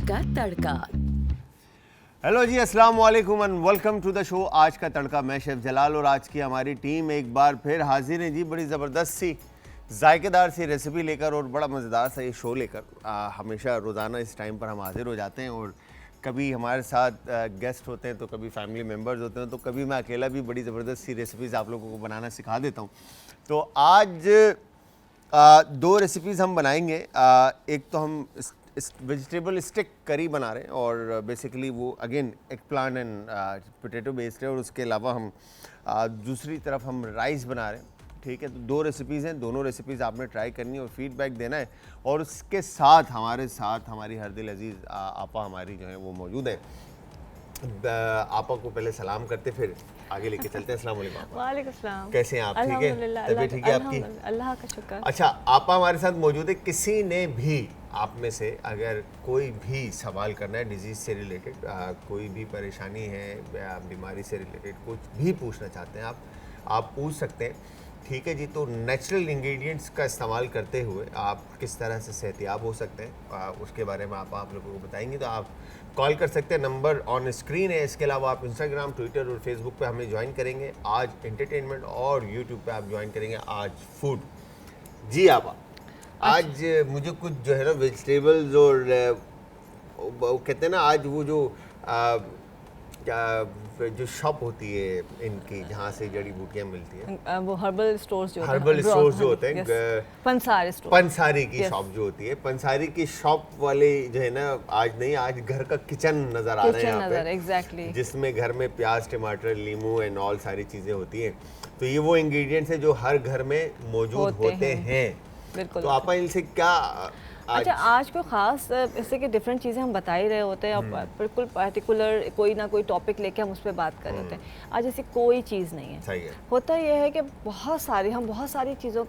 का तड़का। हेलो जी, अस्सलाम वालेकुम and welcome to the show आज का तड़का। मैं शेफ जलाल और आज की हमारी टीम एक बार फिर हाजिर है जी, बड़ी ज़बरदस्त सी जायकेदार सी रेसिपी लेकर और बड़ा मज़ेदार सा ये शो लेकर। हमेशा रोज़ाना इस टाइम पर हम हाजिर हो जाते हैं और कभी हमारे साथ गेस्ट होते हैं तो कभी फैमिली मेम्बर्स होते हैं तो कभी मैं अकेला भी बड़ी ज़बरदस्त सी रेसिपीज़ आप लोगों को बनाना सिखा देता हूँ। तो आज दो रेसिपीज़ हम बनाएंगे। एक तो हम वेजिटेबल स्टिक करी बना रहे हैं और बेसिकली वो again egg plant and potato based है और उसके अलावा हम दूसरी तरफ हम राइस बना रहे हैं। ठीक है, तो दो रेसिपीज़ हैं, दोनों रेसिपीज़ आपने ट्राई करनी है और फीडबैक देना है। और उसके साथ हमारी हर दिल अजीज़ आपा हमारी जो है वो मौजूद है। आपा को पहले सलाम करते फिर आगे लेके चलते हैं। अस्सलाम वालेकुम। वालेकुम सलाम। कैसे हैं आप? ठीक है, तबीयत ठीक है आपकी? अल्लाह का शुक्र। अच्छा, आपा हमारे साथ मौजूद है। किसी ने भी आप में से अगर कोई भी सवाल करना है डिजीज़ से रिलेटेड, कोई भी परेशानी है, बीमारी से रिलेटेड कुछ भी पूछना चाहते हैं आप पूछ सकते हैं। ठीक है जी, तो नेचुरल इंग्रेडिएंट्स का इस्तेमाल करते हुए आप किस तरह से सेहतियाब हो सकते हैं उसके बारे में आप लोगों को बताएंगे। तो आप कॉल कर सकते हैं, नंबर ऑन स्क्रीन है। इसके अलावा आप इंस्टाग्राम, ट्विटर और फेसबुक पे हमें ज्वाइन करेंगे आज एंटरटेनमेंट, और यूट्यूब पे आप ज्वाइन करेंगे आज फूड। जी आप आज मुझे कुछ जो है ना वेजिटेबल्स और वो कहते हैं ना, आज वो जो शॉप होती है इनकी जहाँ से जड़ी बूटियाँ मिलती हैं, वो हर्बल स्टोर्स जो होते हैं पंसारी की शॉप जो होती है, पंसारी की शॉप वाले जो है ना, आज घर का किचन नजर आ रहे हैं यहाँ पे। एग्जैक्टली। जिसमें घर में प्याज, टमाटर, नींबू एंड ऑल सारी चीजें होती हैं। तो ये वो इंग्रेडिएंट्स है जो हर घर में मौजूद होते हैं। बिल्कुल। तो आप इनसे क्या अच्छा, आज कोई ख़ास इससे कि डिफरेंट चीज़ें हम बता ही रहे होते हैं और बिल्कुल पर्टिकुलर कोई ना कोई टॉपिक लेके हम उस पर बात कर रहे होते हैं। आज ऐसी कोई चीज़ नहीं है। सही है। होता यह है कि हम बहुत सारी चीज़ों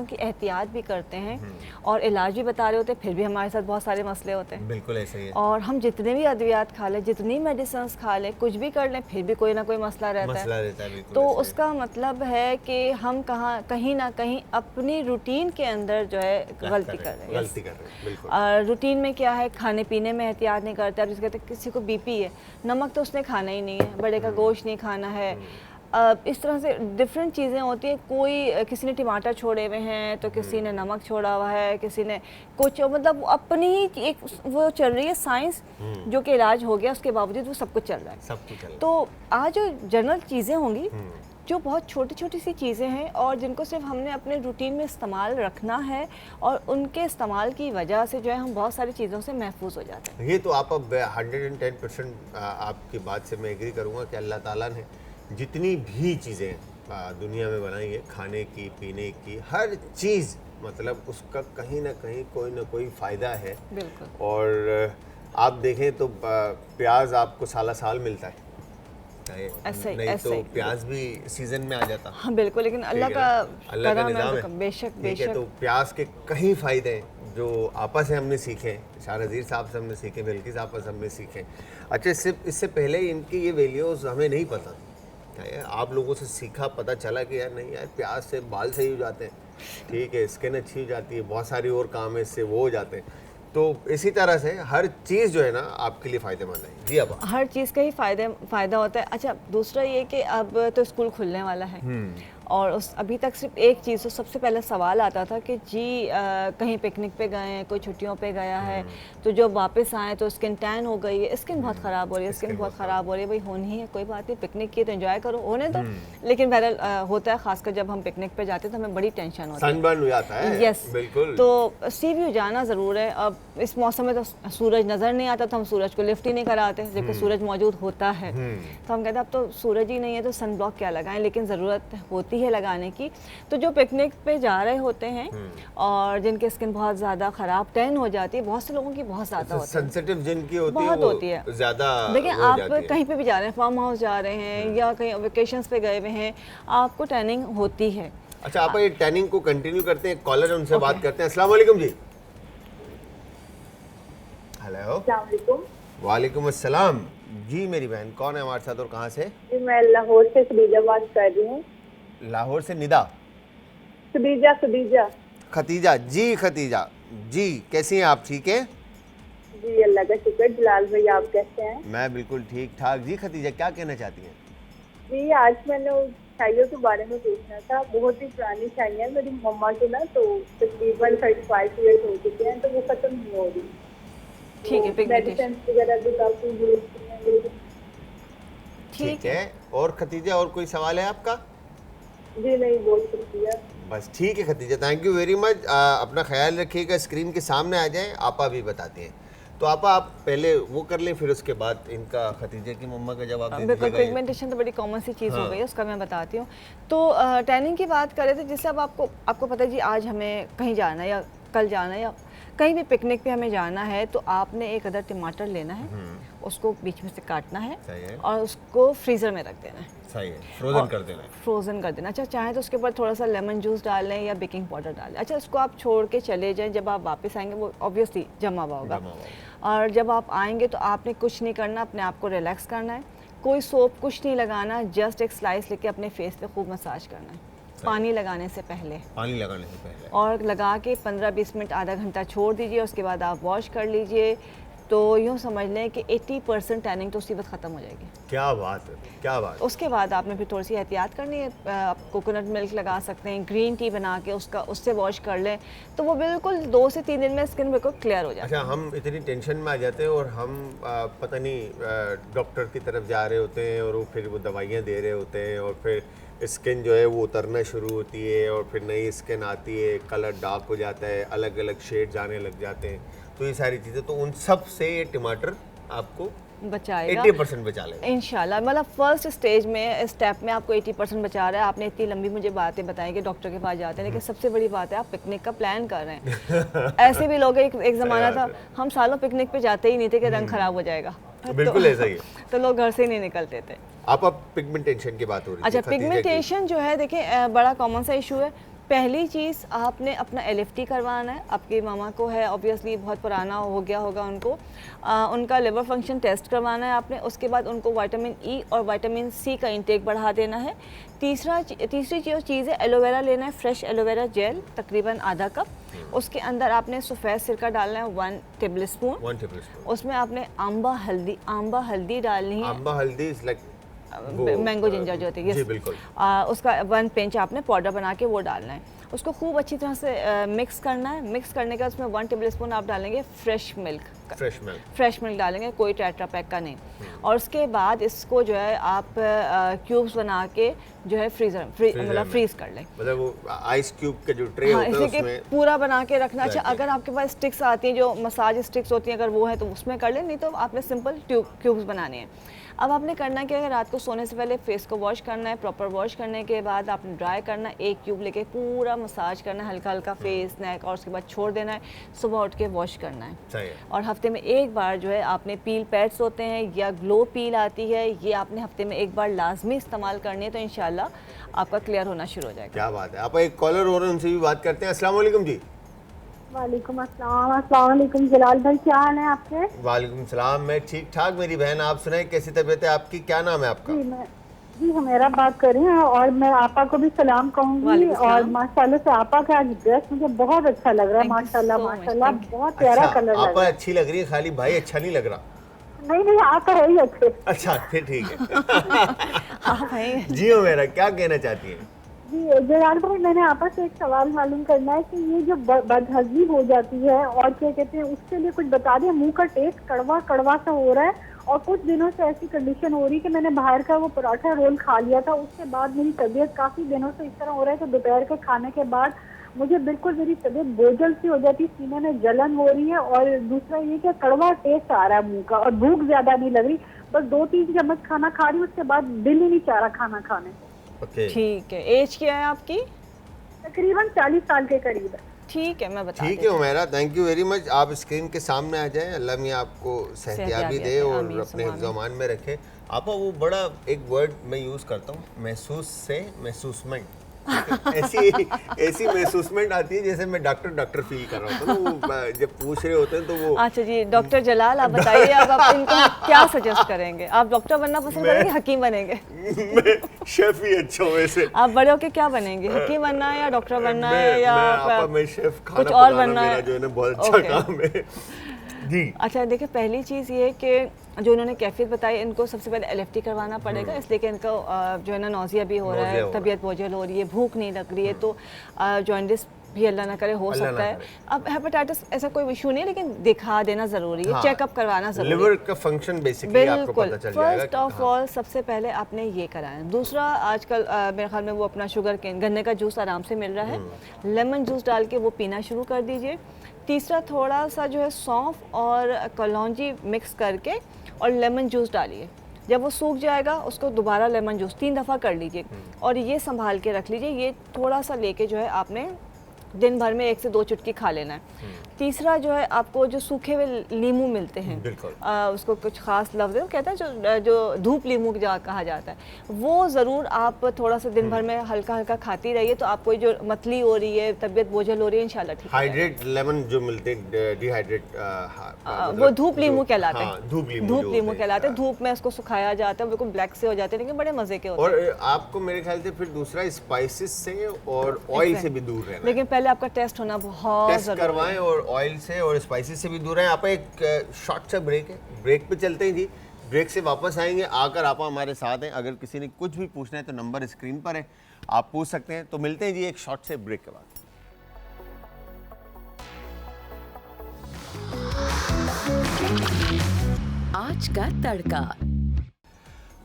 की एहतियात भी करते हैं और इलाज भी बता रहे होते हैं, फिर भी हमारे साथ बहुत सारे मसले होते हैं। बिल्कुल ऐसे ही है। और हम जितने भी अद्वियात खा लें, जितनी मेडिसिन खा लें, कुछ भी कर लें, फिर भी कोई ना कोई मसला रहता है। तो उसका मतलब है कि हम कहीं ना कहीं अपनी रूटीन के अंदर जो है गलती कर रहे हैं। रूटीन में क्या है, खाने पीने में एहतियात नहीं करते। अब जैसे कहते हैं किसी को बीपी है, नमक तो उसने खाना ही नहीं है, बड़े का गोश्त नहीं खाना है। इस तरह से डिफरेंट चीज़ें होती हैं। किसी ने टमाटर छोड़े हुए हैं तो किसी ने नमक छोड़ा हुआ है, किसी ने कुछ, मतलब अपनी एक वो चल रही है साइंस, जो कि इलाज हो गया उसके बावजूद वो सब कुछ चल रहा है। तो आज जो जनरल चीज़ें होंगी जो बहुत छोटी छोटी सी चीज़ें हैं और जिनको सिर्फ हमने अपने रूटीन में इस्तेमाल रखना है और उनके इस्तेमाल की वजह से जो है हम बहुत सारी चीज़ों से महफूज हो जाते हैं। ये तो आप 110% आपकी बात से मैं एग्री करूँगा कि अल्लाह ताला ने जितनी भी चीज़ें दुनिया में बनाई है, खाने की, पीने की, हर चीज़, मतलब उसका कहीं ना कहीं कोई ना कोई फ़ायदा है। बिल्कुल। और आप देखें तो प्याज आपको साला साल मिलता है, नहीं तो प्याज भी सीजन में आ जाता। हाँ बिल्कुल, लेकिन अल्लाह का निज़ाम है। बेशक। तो प्याज के कई फ़ायदे हैं जो आपस से हमने सीखे, शाह नज़ीर साहब से हमने सीखे, बिल्किस आपस से हमने सीखे। अच्छा, इससे पहले इनकी ये वैल्यूज़ हमें नहीं पता, आप लोगों से सीखा, पता चला कि यार नहीं यार, प्याज से बाल सही हो जाते हैं, ठीक है, स्किन अच्छी हो जाती है, बहुत सारी और काम है इससे वो हो जाते हैं। तो इसी तरह से हर चीज़ जो है ना आपके लिए फ़ायदेमंद है। जी अब हर चीज़ का ही फ़ायदा होता है। अच्छा, दूसरा ये कि अब तो स्कूल खुलने वाला है और अभी तक सिर्फ एक चीज़, तो सबसे पहले सवाल आता था कि जी कहीं पिकनिक पे गए हैं, कोई छुट्टियों पे गया है, तो जब वापस आए तो स्किन टैन हो गई है, स्किन बहुत ख़राब हो रही है, स्किन बहुत ख़राब हो रही है। भाई होनी ही है, कोई बात नहीं, पिकनिक की तो एंजॉय करो, होने दो। लेकिन बहरहाल होता है, खासकर जब हम पिकनिक पे जाते हैं तो हमें बड़ी टेंशन होती है, सनबर्न हो जाता है। यस, बिल्कुल। तो सी व्यू जाना ज़रूर है। अब इस मौसम में तो सूरज नज़र नहीं आता, तो हम सूरज को लिफ्ट ही नहीं कराते, जबकि सूरज मौजूद होता है। तो हम कहते हैं अब तो सूरज ही नहीं है तो सन ब्लॉक क्या लगाएं, लेकिन ज़रूरत होती है लगाने की। तो जो पिकनिक पे जा रहे होते हैं और जिनकी स्किन बहुत ज़्यादा ख़राब, टैन हो जाती है, बहुत से लोगों की बहुत ज़्यादा होती है, सेंसिटिव जिनकी होती है, बहुत होती है ज़्यादा। देखिए, आप कहीं पे भी जा रहे हैं, फार्म हाउस जा रहे हैं या कहीं वेकेशंस पे गए हुए हैं, आपको टैनिंग होती है। अच्छा, आप ये टैनिंग को कंटिन्यू करते हैं, कॉलर उनसे बात करते हैं। अस्सलाम वालेकुम जी। हेलो, वालेकुम अस्सलाम जी। मेरी बहन कौन है हमारे साथ और कहाँ से? जी, मैं लाहौर से खदीजा बात कर रही हूँ। लाहौर से निदा? खदीजा। खतीजा जी, खतीजा जी, कैसी हैं आप? ठीक है जी अल्लाह का शुक्र। जलाल भाई आप कैसे हैं? मैं बिल्कुल ठीक ठाक। जी खतीजा, क्या कहना चाहती हैं? जी आज मैंने उस शाइयों के बारे में पूछना था। बहुत ही पुरानी शाई है मेरी मम्मा की ना, तो तकरीबन 35 ईयर्स हो चुके हैं, तो वो खत्म नहीं हो रही। ठीक है, मेडिसिन वगैरह भी काफी यूज की हैं। ठीक है। और खतीजा, और कोई सवाल है आपका? जी नहीं, बहुत शुक्रिया। बस ठीक है Khatija, thank you very much. अपना ख्याल रखिएगा, स्क्रीन के सामने आ जाएं, आपा भी बताते हैं। तो आपा आप पहले वो कर लें, फिर उसके बाद इनका खतीजे की मम्मा का जवाब दे बिल्कुल। दीजिएगा। पिगमेंटेशन तो बड़ी कॉमन सी चीज़ हो हाँ। गई है, उसका मैं बताती हूँ। तो टैनिंग की बात करें तो जैसे अब आपको पता है जी, आज हमें कहीं जाना है या कल जाना है या कहीं भी पिकनिक पे हमें जाना है, तो आपने एक अदर टमाटर लेना है, उसको बीच में से काटना है, सही है। और उसको फ्रीज़र में रख देना है। सही है, फ्रोजन कर देना है। फ्रोज़न कर देना। अच्छा, चाहे तो उसके ऊपर थोड़ा सा लेमन जूस डाल लें या बेकिंग पाउडर डाल लें। अच्छा, उसको आप छोड़ के चले जाएं, जब आप वापस आएंगे वो ऑब्वियसली जमा हुआ होगा, और जब आप आएंगे तो आपने कुछ नहीं करना, अपने आप को रिलैक्स करना है। कोई सोप कुछ नहीं लगाना, जस्ट एक स्लाइस लेके अपने फेस पे खूब मसाज करना है पानी लगाने से पहले। और लगा के 15-20 मिनट, आधा घंटा छोड़ दीजिए, उसके बाद आप वॉश कर लीजिए। तो यूँ समझ लें कि 80% टैनिंग तो उसी वक्त ख़त्म हो जाएगी। क्या बात है, क्या बात। उसके बाद आपने फिर थोड़ी सी एहतियात करनी है। आप कोकोनट मिल्क लगा सकते हैं, ग्रीन टी बना के उससे वॉश कर लें, तो वो बिल्कुल 2 से 3 दिन में स्किन बिल्कुल क्लियर हो जाती है। अच्छा, हम इतनी टेंशन में आ जाते हैं और हम पता नहीं डॉक्टर की तरफ जा रहे होते हैं और वो फिर वो दवाइयाँ दे रहे होते हैं, और फिर स्किन जो है वो उतरना शुरू होती है, और फिर नई स्किन आती है, कलर डार्क हो जाता है, अलग अलग शेड्स आने लग जाते हैं। तो ये सारी चीज़ें, तो उन सब से ये टमाटर आपको बचाएगा, 80% बचा लेगा इंशाल्लाह। मतलब फर्स्ट स्टेज में, स्टेप में आपको 80% बचा रहा है। आपने इतनी लंबी मुझे बातें बताई कि डॉक्टर के पास जाते हैं, लेकिन सबसे बड़ी बात है आप पिकनिक का प्लान कर रहे हैं। ऐसे भी लोग, एक ज़माना था हम सालों पिकनिक पे जाते ही नहीं थे कि रंग खराब हो जाएगा। बिल्कुल ऐसा ही है। तो लोग घर से ही नहीं निकलते थे। आप अब पिगमेंटेशन की बात हो रही अच्छा, थी, खतीजा की। पिगमेंटेशन जो है, देखिए बड़ा कॉमन सा इशू है। पहली चीज़ आपने अपना LFT करवाना है। आपकी मामा को है, ऑब्वियसली बहुत पुराना हो गया होगा उनको, उनका लिवर फंक्शन टेस्ट करवाना है आपने। उसके बाद उनको विटामिन E और विटामिन C का इंटेक बढ़ा देना है। तीसरी चीज़ है एलोवेरा लेना है, फ्रेश एलोवेरा जेल तकरीबन आधा कप। उसके अंदर आपने सफ़ेद सिरका डालना है 1 टेबल स्पून। उसमें आपने आंबा हल्दी डालनी है। आंबा हल्दी इज लाइक मैंगो जिंजर जो होती है, जी बिल्कुल। उसका 1 पिंच आपने पाउडर बना के वो डालना है। उसको खूब अच्छी तरह से मिक्स करना है। मिक्स करने के बाद उसमें 1 टेबल स्पून आप डालेंगे फ्रेश मिल्क डालेंगे, कोई टेट्रा पैक का नहीं। और उसके बाद इसको जो है आप क्यूब्स बना के जो है फ्रीज कर लें। मतलब वो आइस क्यूब के जो ट्रे होता है उसमें पूरा बना के रखना। अच्छा, अगर आपके पास स्टिक्स आती हैं, जो मसाज स्टिक्स होती हैं, अगर वो है तो उसमें कर लें, नहीं तो आपने सिंपल क्यूब्स बनाने हैं। अब आपने करना क्या है, रात को सोने से पहले फेस को वॉश करना है। प्रॉपर वॉश करने के बाद आपने ड्राई करना है, 1 क्यूब लेके पूरा मसाज करना है, हल्का हल्का फेस, नेक, और उसके बाद छोड़ देना है। सुबह उठ के वॉश करना है। सही है। और हफ्ते में एक बार जो है आपने पील पैड्स होते हैं या ग्लो पील आती है, ये आपने हफ्ते में एक बार लाजमी इस्तेमाल करनी है, तो इंशाल्लाह आपका क्लियर होना शुरू हो जाएगा। क्या बात है। आप एक कॉलर और उनसे भी बात करते हैं। अस्सलाम वालेकुम जी। वालेकुम अस्सलाम। अस्सलाम वालेकुम जलाल भाई, क्या हाल है आपके? वालेकुम सलाम, मैं ठीक ठाक। मेरी बहन, आप सुनाए कैसी तबीयत है आपकी? क्या नाम है आपका? जी हमेरा बात कर रही हैं, और मैं आपा को भी सलाम कहूँगी। और माशाल्लाह से आपा का ड्रेस मुझे बहुत अच्छा लग रहा है। माशाल्लाह माशाल्लाह, बहुत प्यारा कलर लग रहा है। अच्छी लग रही है, खाली भाई अच्छा नहीं लग रहा। नहीं आप है ही अच्छे। अच्छा फिर ठीक है। जी हो मेरा, क्या कहना चाहती है? जी जलाल भाई, मैंने आपस से एक सवाल मालूम करना है कि ये जो बदहजमी हो जाती है, और क्या कहते हैं, उसके लिए कुछ बता दें। मुंह का टेस्ट कड़वा कड़वा सा हो रहा है, और कुछ दिनों से ऐसी कंडीशन हो रही है कि मैंने बाहर का वो पराठा रोल खा लिया था, उसके बाद मेरी तबीयत काफ़ी दिनों से इस तरह हो रहा है कि दोपहर के खाने के बाद मुझे बिल्कुल मेरी तबीयत बोझल सी हो जाती है, सीने में जलन हो रही है, और दूसरा ये कि कड़वा टेस्ट आ रहा है मुंह का, और भूख ज़्यादा नहीं लग रही। बस 2-3 चम्मच खाना खा रही हूँ, उसके बाद दिल ही नहीं चाह रहा खाना खाने को। ठीक है। एज क्या है आपकी? तकरीबन 40 साल के करीब है। ठीक है, मैं बता ठीक है Umera, thank you very much. आप स्क्रीन के सामने आ जाएं। अल्लाह मियां आपको सेहतियाबी दे और अपने हिफ्ज़-ओ-अमान में रखे। आपा वो बड़ा एक वर्ड मैं यूज़ करता हूँ, महसूस से महसूसमेंट। ऐसी महसूसमेंट आती है जैसे मैं डॉक्टर फील कर रहा होता हूँ। वो जब पूछ रहे होते हैं तो वो। अच्छा जी, डॉक्टर जलाल आप बताइए, आप इनको क्या सजेस्ट करेंगे? आप डॉक्टर बनना पसंद करेंगे, हकीम बनेंगे? मैं शेफ ही अच्छा हूँ वैसे। आप बड़े होके क्या बनेंगे, हकीम बनना है या डॉक्टर बनना है, या मैं शेफ, खाना कुछ और बनना मेरा है? जो है ना बहुत अच्छा काम है। जी। अच्छा देखिए, पहली चीज़ ये है कि जो उन्होंने कैफियत बताई, इनको सबसे पहले LFT करवाना पड़ेगा, इसलिए कि इनको जो है ना नौजिया भी हो रहा है, तबीयत बोझल हो रही है, भूख नहीं लग रही है, तो जॉन्डिस भी अल्लाह ना करे हो सकता है। अब हेपेटाइटिस ऐसा कोई इशू नहीं है, लेकिन दिखा देना ज़रूरी है, चेकअप करवाना ज़रूरी है। लिवर का फंक्शन बेसिकली आपको पता चल जाएगा। फर्स्ट ऑफ ऑल सबसे पहले आपने ये कराया। दूसरा, आजकल मेरे ख्याल में वो अपना शुगर केन, गन्ने का जूस आराम से मिल रहा है, लेमन जूस डाल के वो पीना शुरू कर दीजिए। तीसरा, थोड़ा सा जो है सौंफ और कलौंजी मिक्स करके और लेमन जूस डालिए। जब वो सूख जाएगा उसको दोबारा लेमन जूस 3 दफ़ा कर लीजिए और ये संभाल के रख लीजिए। ये थोड़ा सा लेके जो है आपने दिन भर में 1 से 2 चुटकी खा लेना है। तीसरा जो है, आपको जो सूखे हुए नींबू मिलते हैं, उसको कुछ खास लफ्ज़ है, कहता है जो धूप नींबू कहा जाता है, वो ज़रूर आप थोड़ा सा दिन भर में हल्का हल्का खाती रहिए, तो आपको जो मतली हो रही है, तबीयत बोझल हो रही है, इंशाल्लाह ठीक है। हाइड्रेट लेमन जो मिलते हैं, डिहाइड्रेट, वो धूप नींबू कहलाते हैं। धूप नींबू कहलाते हैं। धूप में उसको सुखाया जाता है, बिल्कुल ब्लैक से हो जाते हैं, लेकिन बड़े मज़े के होते हैं। और आपको मेरे ख्याल से फिर दूसरा स्पाइसेस से और ऑयल से भी दूर रहना, लेकिन पहले आपका टेस्ट होना बहुत टेस्ट करवाएं, और ऑयल से और स्पाइसेस से भी दूर रहें। आप एक शॉर्ट सा ब्रेक है, ब्रेक पे चलते हैं जी। ब्रेक से वापस आएंगे, आकर आप हमारे साथ हैं। अगर किसी ने कुछ भी पूछना है तो नंबर स्क्रीन पर है, आप पूछ सकते हैं। तो मिलते हैं जी एक शॉर्ट से ब्रेक के बाद। आज का तड़का।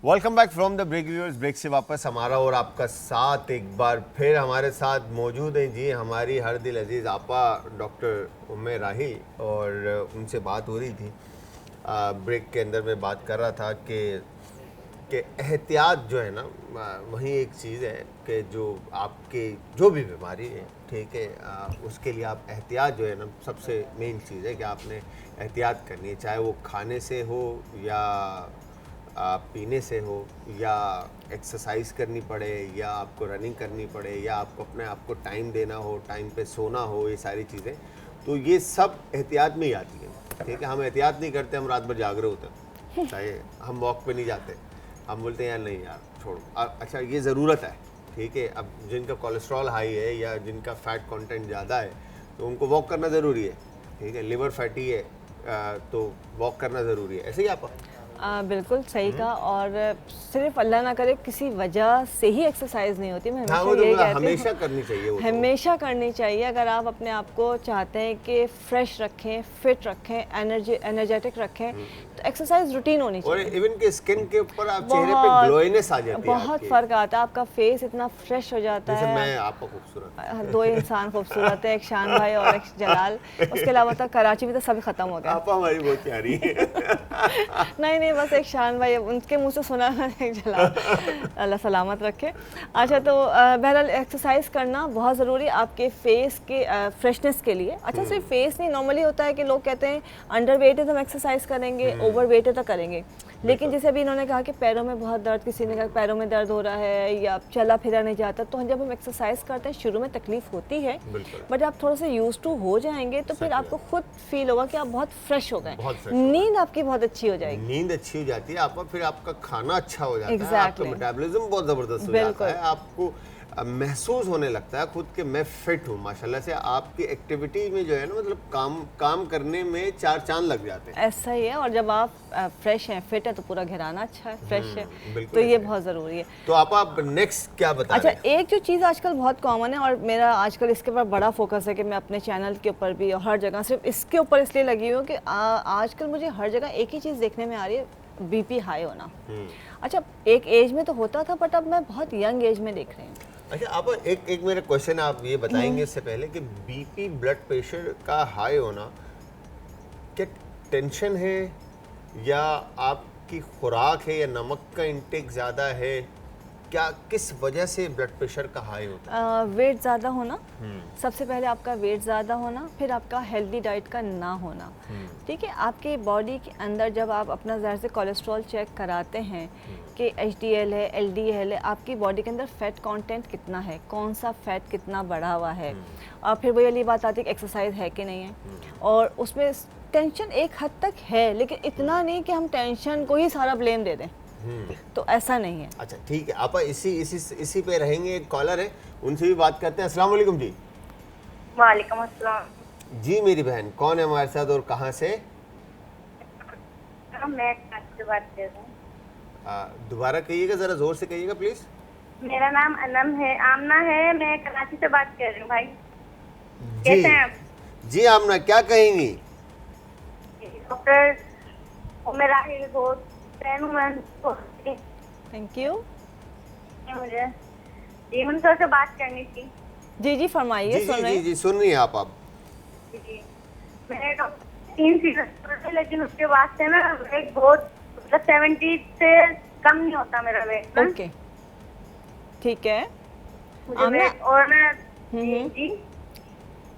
Welcome back from the break viewers. Break से वापस हमारा और आपका साथ एक बार फिर हमारे साथ मौजूद हैं जी हमारी हर दिल अजीज़ आपा डॉक्टर उम्मे राही, और उनसे बात हो रही थी। ब्रेक के अंदर मैं बात कर रहा था कि एहतियात जो है ना, वही एक चीज़ है कि जो आपके जो भी बीमारी है, ठीक है, उसके लिए आप एहतियात जो है ना, सबसे मेन चीज़ है कि आपने एहतियात करनी है, चाहे वो खाने से हो या पीने से हो, या एक्सरसाइज करनी पड़े, या आपको रनिंग करनी पड़े, या आपको अपने आप को टाइम देना हो, टाइम पे सोना हो, ये सारी चीज़ें, तो ये सब एहतियात में ही आती है। ठीक है, हम एहतियात नहीं करते, हम रात भर जाग रहे होते हैं, चाहे हम वॉक पे नहीं जाते, हम बोलते हैं यार नहीं यार छोड़ो। अच्छा, ये ज़रूरत है, ठीक है। अब जिनका कोलेस्ट्रॉल हाई है या जिनका फ़ैट कंटेंट ज़्यादा है, तो उनको वॉक करना ज़रूरी है, ठीक है। लिवर फैटी है तो वॉक करना ज़रूरी है, ऐसे ही आप बिल्कुल सही कहा। और सिर्फ अल्लाह ना करे किसी वजह से ही एक्सरसाइज नहीं होती। मैं हमेशा करनी चाहिए, हमेशा करनी चाहिए। अगर आप अपने आप को चाहते हैं कि फ्रेश रखें, फिट रखें, एनर्जेटिक रखें, तो एक्सरसाइज रूटीन होनी चाहिए। और इवन के स्किन के ऊपर आप चेहरे पे ग्लोइनेस आ जाती है, बहुत फर्क आता है, आपका फेस इतना फ्रेश हो जाता है। मैं आपको खूबसूरत, 2 इंसान खूबसूरत है, एक शान भाई और एक जलाल। उसके अलावा तो कराची में तो सभी खत्म हो गया। आप हमारी बहुत प्यारी है। नहीं बस एक शान भाई, उनके मुंह से सुना एक जलाल, अल्लाह सलामत रखे। अच्छा, तो बहरहाल एक्सरसाइज करना बहुत ज़रूरी है आपके फेस के फ्रेशनेस के लिए। अच्छा, सिर्फ फेस नहीं, नॉर्मली होता है कि लोग कहते हैं अंडर वेट है तो हम एक्सरसाइज करेंगे, ओवर वेट है तो करेंगे, लेकिन जैसे अभी इन्होंने कहा कि पैरों में बहुत दर्द, किसी ने कहा पैरों में दर्द हो रहा है या चला फिरा नहीं जाता, तो जब हम एक्सरसाइज करते हैं शुरू में तकलीफ होती है, बट आप थोड़ा सा यूज टू हो जाएंगे तो फिर आपको खुद फील होगा कि आप बहुत फ्रेश हो गए, नींद आपकी बहुत अच्छी हो जाएगी, नींद अच्छी हो जाती है आपका, फिर आपका खाना अच्छा हो जाता है, आपका मेटाबॉलिज्म बहुत जबरदस्त हो जाता है, आपको महसूस होने लगता है खुद के मैं फिट हूँ माशाल्लाह से। आपकी एक्टिविटी में जो है ना, मतलब काम करने में 4 चांद लग जाते हैं। ऐसा ही है। और जब आप फ्रेश हैं, फिट है, तो पूरा घराना अच्छा है, फ्रेश है, तो ये बहुत ज़रूरी है। तो आप नेक्स्ट क्या बता रहे हैं? अच्छा, एक जो चीज़ आजकल बहुत कॉमन है और मेरा आजकल इसके ऊपर बड़ा फोकस है कि मैं अपने चैनल के ऊपर भी और हर जगह सिर्फ इसके ऊपर इसलिए लगी हूँ कि आजकल मुझे हर जगह एक ही चीज़ देखने में आ रही है, BP हाई होना। अच्छा, एक एज में तो होता था, बट अब मैं बहुत यंग एज में देख रही हूँ। अच्छा, आप एक मेरा क्वेश्चन आप ये बताएंगे इससे पहले कि BP ब्लड प्रेशर का हाई होना क्या टेंशन है, या आपकी खुराक है, या नमक का इंटेक ज़्यादा है, क्या किस वजह से ब्लड प्रेशर का हाई होता है? वेट ज़्यादा होना, सबसे पहले आपका वेट ज़्यादा होना, फिर आपका हेल्दी डाइट का ना होना। ठीक है, आपके बॉडी के अंदर जब आप अपना ज़ाहिर से कोलेस्ट्रॉल चेक कराते हैं कि HDL है, LDL है, आपकी बॉडी के अंदर फैट कंटेंट कितना है, कौन सा फैट कितना बढ़ा हुआ है, और फिर वही वाली बात आती है कि एक्सरसाइज है कि नहीं है। और उसमें टेंशन एक हद तक है, लेकिन इतना नहीं कि हम टेंशन को ही सारा ब्लेम दे दें, तो ऐसा नहीं है। अच्छा, ठीक है, आप इसी पे रहेंगे। एक कॉलर है, उनसे भी बात करते हैं। अस्सलाम वालेकुम जी। वालेकुम अस्सलाम जी मेरी बहन, कौन है हमारे साथ और कहाँ से? अस्सलाम, मैं कराची से बात कर रही हूँ। दोबारा कहिएगा, ज़रा ज़ोर से कहिएगा प्लीज़। मेरा नाम अनम है, आमना है, मैं कराची से बात कर रही हूँ भाई। कैसे हैं आप? जी आमना, क्या कहेंगी? डॉक्टर मेरा बहुत फैन हूँ मैं, थैंक यू। मुझे जी उनसे से बात करनी थी। जी फरमाइए, जी सुन जी रहे जी हैं। जी सुन रही हैं आप? जी मैंने 3 सीजन, लेकिन उसके बाद से ना वेट बहुत, मतलब 70 से कम नहीं होता मेरा वेट ना। ओके, ठीक है। मुझे आमना- वेट और मैं जी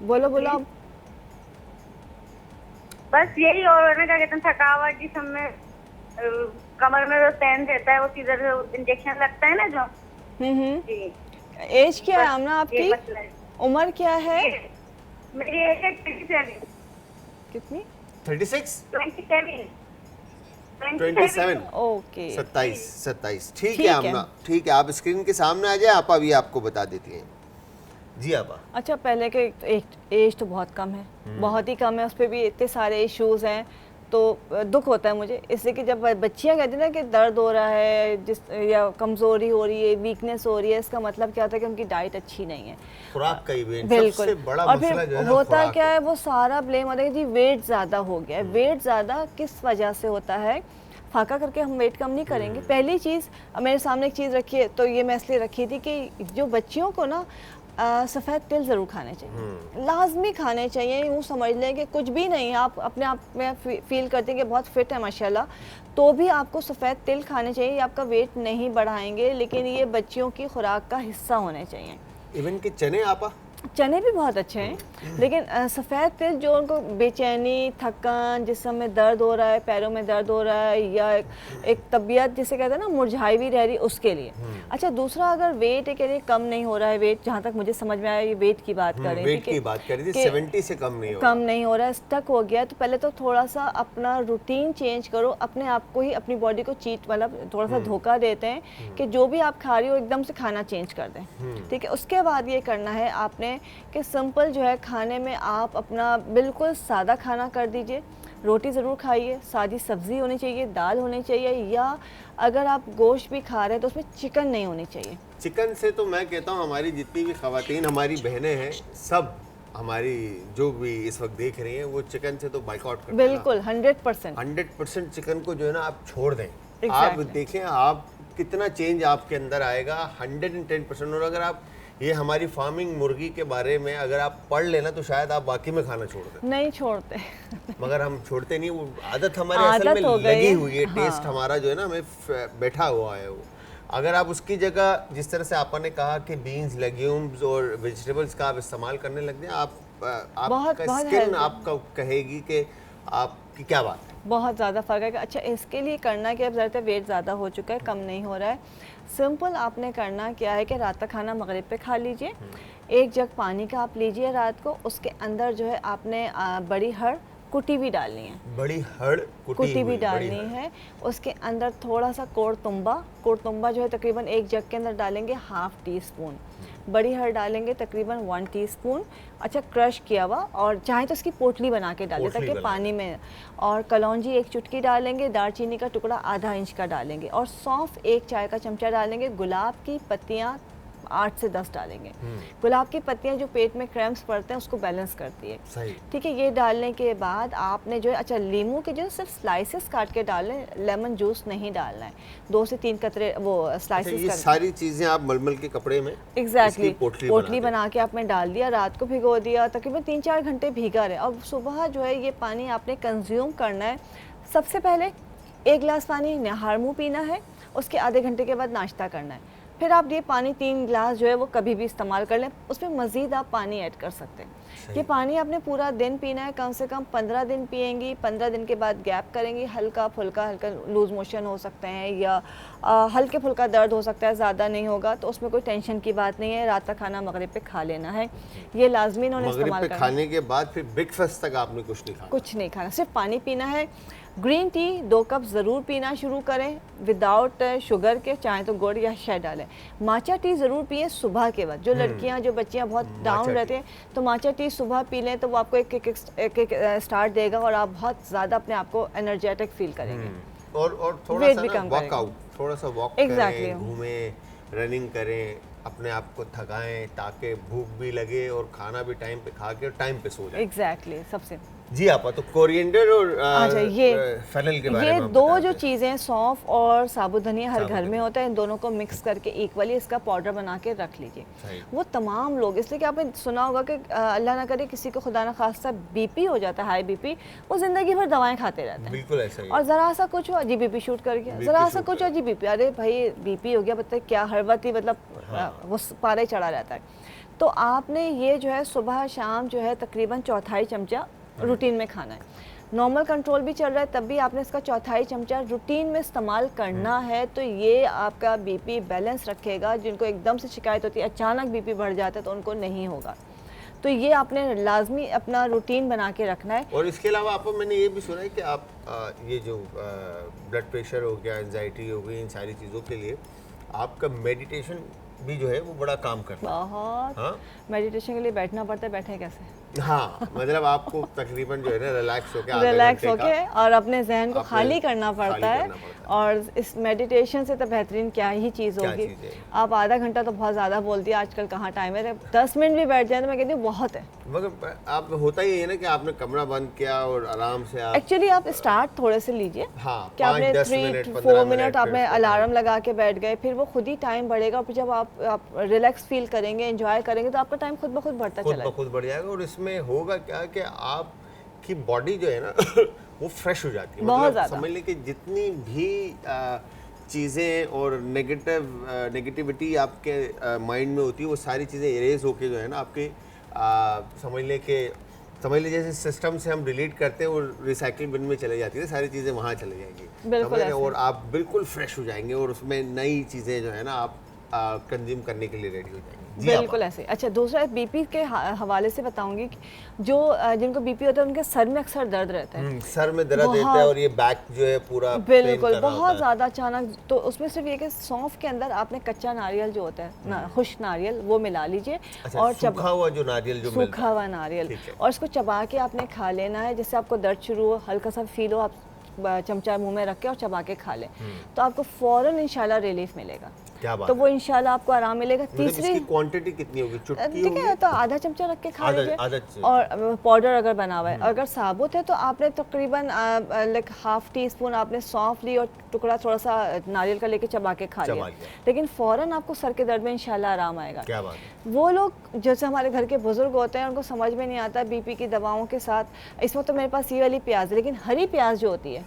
बोलो बोलो आप। बस यही, और ना क्या कहते हैं, थकावट जिसम में, कमर में जो पेन रहता है, वो किधर इंजेक्शन लगता है ना जो। जी एज क्या है आमना ये आपकी? मसला है। उम्र क्या है? मेरी एज है 27। कितनी? 36 27। 27 ओके, 27 ठीक ठीक है है। आमना, ठीक है। आप स्क्रीन के सामने आ जाए, आप अभी आपको बता देती हैं। जी आपा। अच्छा पहले के एज तो बहुत कम है, बहुत ही कम है, उस पर भी इतने सारे इश्यूज हैं, तो दुख होता है मुझे, इसलिए कि जब बच्चियां कहती हैं ना कि दर्द हो रहा है जिस या कमज़ोरी हो रही है, वीकनेस हो रही है, इसका मतलब क्या होता है कि उनकी डाइट अच्छी नहीं है। खुराक का ही वेट बिल्कुल। सबसे बड़ा और मसला जो फिर है ना, होता खुराक क्या है, वो सारा ब्लेम होता है कि जी वेट ज़्यादा हो गया है। वेट ज़्यादा किस वजह से होता है? फाका करके हम वेट कम नहीं करेंगे। पहली चीज़, मेरे सामने एक चीज़ रखी है, तो ये मैं इसलिए रखी थी कि जो बच्चियों को ना सफ़ेद तिल ज़रूर खाने चाहिए, लाजमी खाने चाहिए। यूँ समझ लें कि कुछ भी नहीं, आप अपने आप में फील करते हैं कि बहुत फिट है माशाल्लाह, तो भी आपको सफ़ेद तिल खाने चाहिए। ये आपका वेट नहीं बढ़ाएंगे, लेकिन ये बच्चियों की खुराक का हिस्सा होने चाहिए। इवन के चने आपा, चने भी बहुत अच्छे हैं, लेकिन सफ़ेद तिल जो उनको बेचैनी, थकान, जिस्म में दर्द हो रहा है, पैरों में दर्द हो रहा है, या एक तबीयत जिसे कहते हैं ना मुरझाई हुई रह रही, उसके लिए। अच्छा दूसरा, अगर वेट के लिए कम नहीं हो रहा है, वेट जहाँ तक मुझे समझ में आया, ये वेट की बात कर रहे हैं, वेट की बात कर रही थी, 70 से कम नहीं हो रहा है, स्टक हो गया, तो पहले तो थोड़ा सा अपना रूटीन चेंज करो। अपने आप को ही, अपनी बॉडी को चीट, मतलब थोड़ा सा धोखा देते हैं कि जो भी आप खा रही हो एकदम से खाना चेंज कर दें, ठीक है। उसके बाद ये करना है आपने कि सिंपल जो है खाने में आप अपना बिल्कुल सादा खाना कर दीजिए। रोटी ज़रूर खाइए, सादी सब्ज़ी होनी चाहिए, दाल होनी चाहिए, या अगर आप गोश्त भी खा रहे हैं तो उसमें चिकन नहीं होनी चाहिए। चिकन से तो मैं कहता हूँ हमारी जितनी भी ख़वातीन, हमारी बहनें हैं, सब हमारी जो भी इस वक्त देख रही हैं, वो चिकन से तो बाइकआउट करते हैं। बिल्कुल 100% चिकन को जो है ना आप छोड़ दें। Exactly. आप देखें आप कितना चेंज आपके अंदर आएगा, 110%। और अगर आप ये हमारी फार्मिंग मुर्गी के बारे में अगर आप पढ़ लेना, तो शायद आप वाकई में खाना छोड़ दें। नहीं छोड़ते मगर हम छोड़ते नहीं, वो आदत हमारे असल में लगी हुई है। हाँ। टेस्ट हमारा जो है ना, हमें बैठा हुआ है वो। अगर आप उसकी जगह, जिस तरह से आपने कहा कि बीन्स, लेग्यूम्स और वेजिटेबल्स का आप इस्तेमाल करने लग जाए, आपका स्किन आपका कहेगी कि आपकी क्या बात है। बहुत ज़्यादा फ़र्क है। अच्छा इसके लिए करना क्या, अब ज़्यादा वेट ज़्यादा हो चुका है, कम नहीं हो रहा है। सिंपल आपने करना क्या है कि रात का खाना मगरिब पे खा लीजिए, 1 जग पानी का आप लीजिए रात को, उसके अंदर जो है आपने बड़ी हड़ कुटी भी डालनी है, बड़ी हड़ कुटी भी डालनी है। उसके अंदर थोड़ा सा कोड़तुम्बा जो है तकरीबन 1 जग के अंदर डालेंगे 1/2 टीस्पून, बड़ी हड़ डालेंगे तकरीबन 1 टीस्पून। अच्छा क्रश किया हुआ, और चाहे तो इसकी पोटली बना के डालें ताकि पानी में, और कलौंजी 1 चुटकी डालेंगे, दालचीनी का टुकड़ा आधा इंच का डालेंगे, और सौंफ 1 चाय का चमचा डालेंगे। गुलाब की पत्तियाँ 8 से 10 डालेंगे। गुलाब की पत्तियां जो पेट में क्रैम्प्स पड़ते हैं उसको बैलेंस करती है, ठीक है। ये डालने के बाद आपने जो है, अच्छा लीमू के जो सिर्फ स्लाइसेस काट के डालें, लेमन जूस नहीं डालना है, 2 से 3 कतरे वो स्लाइसेस। ये सारी चीज़ें आप मलमल के कपड़े में एग्जैक्टली पोटली बना के आपने डाल दिया, रात को भिगो दिया, तकरीबन 3-4 घंटे भीगा रहे, और सुबह जो है ये पानी आपने कंज्यूम करना है। सबसे पहले 1 गिलास पानी नहार मुँह पीना है, उसके आधे घंटे के बाद नाश्ता करना है। फिर आप ये पानी 3 गिलास जो है वो कभी भी इस्तेमाल कर लें, उसमें मज़ीद आप पानी ऐड कर सकते हैं। ये पानी आपने पूरा दिन पीना है, कम से कम 15 दिन पिएंगी। 15 दिन के बाद गैप करेंगी, हल्का लूज़ मोशन हो सकते हैं, या हल्के फुल्का दर्द हो सकता है, ज़्यादा नहीं होगा तो उसमें कोई टेंशन की बात नहीं है। रात का खाना मगरिब पे खा लेना है, ये लाजमी इन्होंने इस्तेमाल करना है। खाने के बाद फिर ब्रेकफास्ट तक आपने कुछ नहीं खाना, सिर्फ पानी पीना है। ग्रीन टी 2 कप ज़रूर पीना शुरू करें विदाउट शुगर के, चाहे तो गुड़ या शहद डालें। माचा टी ज़रूर पिए सुबह के वक्त। जो लड़कियां जो बच्चियां बहुत डाउन रहते हैं तो माचा टी सुबह पी लें तो वो आपको एक स्टार्ट देगा और आप बहुत ज़्यादा अपने आप को एनर्जेटिक फील करेंगे। और थोड़ा सा वर्कआउट, थोड़ा सा वॉक करें, घूमें, रनिंग करें, अपने आप को थकाएं ताकि भूख भी लगे और खाना भी टाइम पे खा के और टाइम पे सो जाए। एग्जैक्टली सबसे जी आपा। तो कोरिएंडर और अच्छा ये फेनल के बारे में ये दो जो चीज़ें सौंफ और साबुत धनिया हर घर में होता है, इन दोनों को मिक्स करके इक्वली इसका पाउडर बना के रख लीजिए। वो तमाम लोग, इसलिए कि आपने सुना होगा कि अल्लाह ना करे किसी को खुदा ना खास्ता बीपी हो जाता है, हाई बीपी, वो जिंदगी भर दवाएं खाते रहते हैं। बिल्कुल ऐसा ही। और ज़रा सा कुछ हो अजीब बीपी शूट कर गया, ज़रा सा कुछ हो अजीब बीपी, अरे भाई बीपी हो गया, बताइए क्या हर वक्त ही मतलब वो पारा ही चढ़ा रहता है। तो आपने ये जो है सुबह शाम जो है तकरीबन 1/4 चमचा रूटीन में खाना है। नॉर्मल कंट्रोल भी चल रहा है तब भी आपने इसका 1/4 चमचा रूटीन में इस्तेमाल करना है, तो ये आपका बीपी बैलेंस रखेगा। जिनको एकदम से शिकायत होती है, अचानक बीपी बढ़ जाता है, तो उनको नहीं होगा। तो ये आपने लाजमी अपना रूटीन बना के रखना है। और इसके अलावा आपको मैंने ये भी सुना है कि आप ये जो ब्लड प्रेशर हो गया, एंजाइटी हो गई, इन सारी चीज़ों के लिए आपका मेडिटेशन भी जो है वो बड़ा काम करता है। बहुत मेडिटेशन के लिए बैठना पड़ता है, बैठे कैसे? हाँ, मतलब आपको तकरीबन जो है ना रिलैक्स होके और अपने जहन को खाली करना पड़ता है। और इस मेडिटेशन से तो बेहतरीन क्या ही चीज़ होगी। आप आधा घंटा तो बहुत ज़्यादा बोलती है, आजकल कहाँ टाइम है, 10 मिनट भी बैठ जाए तो मैं कहती हूँ बहुत है। मगर आप होता ही है ना कि आपने कमरा बंद किया और आराम से आप एक्चुअली आप स्टार्ट थोड़े से लीजिए। हाँ, कि आपने 3-4 मिनट आपने अलार्म लगा के बैठ गए, फिर वो खुद ही टाइम बढ़ेगा। और फिर जब आप रिलैक्स फील करेंगे, एंजॉय करेंगे, तो आपका टाइम खुद ब खुद बढ़ता चला खुद बढ़ जाएगा। और इसमें होगा क्या कि आपकी बॉडी जो है ना वो फ्रेश हो जाती है। बहुत मतलब समझ लें कि जितनी भी चीज़ें और नेगेटिविटी आपके माइंड में होती है, वो सारी चीज़ें इरेज होके जो है ना आपके समझ लें जैसे सिस्टम से हम डिलीट करते हैं और रिसाइकिल बिन में चले जाती है, सारी चीज़ें वहाँ चले जाएंगी और आप बिल्कुल फ्रेश हो जाएंगे और उसमें नई चीज़ें जो है ना आप कंज्यूम करने के लिए रेडी हो जाएंगे। बिल्कुल ऐसे। अच्छा, दूसरा बीपी के हवाले से बताऊंगी कि जो जिनको बीपी होता है उनके सर में अक्सर दर्द रहता है। सर में दर्द रहता है और ये बैक जो है पूरा बिल्कुल बहुत ज़्यादा अचानक। तो उसमें सिर्फ ये कि सौंफ के अंदर आपने कच्चा नारियल जो होता है खुश्क नारियल वो मिला लीजिए। अच्छा, और सूखा हुआ जो नारियल जो सूखा हुआ नारियल, और इसको चबा के आपने खा लेना है। जैसे आपको दर्द शुरू हो, हल्का सा फील हो, आप चमचा मुंह में रख के और चबा के खा लें, तो आपको फ़ौरन इंशाल्लाह रिलीफ मिलेगा। क्या बात तो वो इंशाल्लाह आपको आराम मिलेगा। तीसरी इसकी क्वांटिटी कितनी होगी? चुटकी ठीक है, तो आधा चमचा रख के खा लीजिए। और पाउडर अगर बना हुआ है, अगर साबुत है तो आपने तकरीबन लाइक ½ टीस्पून आपने सौंफ ली और टुकड़ा थोड़ा सा नारियल का लेके चबा के खा लिया, लेकिन फ़ौरन आपको सर के दर्द में इंशाल्लाह आराम आएगा। क्या बात है। वो लोग जैसे हमारे घर के बुजुर्ग होते हैं, उनको समझ में नहीं आता बीपी की दवाओं के साथ। इस वक्त तो मेरे पास ये वाली प्याज है, लेकिन हरी प्याज जो होती है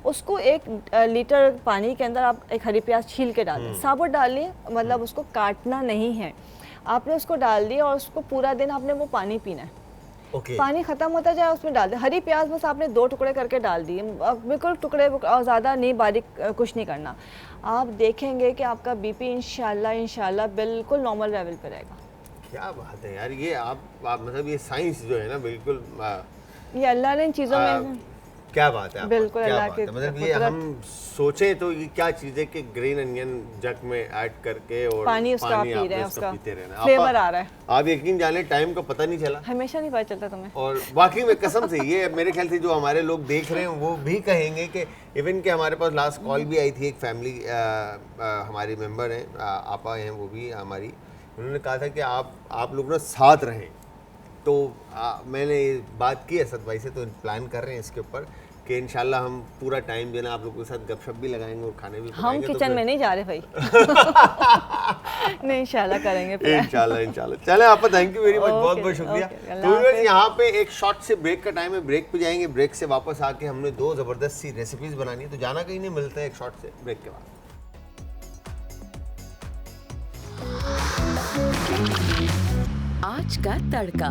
उसको 1 लीटर पानी के अंदर आप एक हरी प्याज छील के डाल दें, साबुत डालिए, मतलब उसको काटना नहीं है, आपने उसको डाल दिया और उसको पूरा दिन आपने वो पानी पीना है। पानी खत्म होता जाए उसमें डाल दे। हरी प्याज बस आपने 2 टुकड़े करके डाल दिए, बिल्कुल टुकड़े और ज़्यादा नहीं बारीक कुछ नहीं करना। आप देखेंगे कि आपका बीपी इंशाल्लाह बिल्कुल नॉर्मल लेवल पे रहेगा। क्या बात है यार, ये आप मतलब ये साइंस जो है ना बिल्कुल ये अल्लाह ने इन चीज़ों में क्या बात है। बिल्कुल अल्लाह के मतलब ये हम सोचें तो ये क्या चीज़ है कि ग्रीन अनियन जग में ऐड करके और पानी उसका पी रहे हैं, उसका पीते रहना, फ्लेवर आ रहा है। आप यकीन जाने टाइम का पता नहीं चला, हमेशा नहीं पता चलता तुम्हें। और वाकई में कसम से ये मेरे ख्याल से जो हमारे लोग देख रहे हैं वो भी कहेंगे कि इवन के हमारे पास लास्ट कॉल भी आई थी, एक फैमिली हमारी मेंबर हैं, आपा हैं वो भी हमारी, उन्होंने कहा था कि आप लोग ना साथ रहें। तो मैंने बात की असद भाई से, तो प्लान कर रहे हैं इसके ऊपर कि इंशाल्लाह हम पूरा टाइम जो ना आप लोगों के साथ गपशप भी लगाएंगे और खाने भी हम किचन में नहीं जा रहे भाई। नहीं, इंशाल्लाह करेंगे इंशाल्लाह। चलें आप, थैंक यू वेरी मच, बहुत बहुत शुक्रिया। तो यहाँ पे एक शॉर्ट से ब्रेक का टाइम है, ब्रेक पे जाएंगे। ब्रेक से वापस आके हमने 2 ज़बरदस्त सी रेसिपीज़ बनानी है, तो जाना कहीं नहीं, मिलता है एक शॉर्ट से ब्रेक के बाद। आज का तड़का।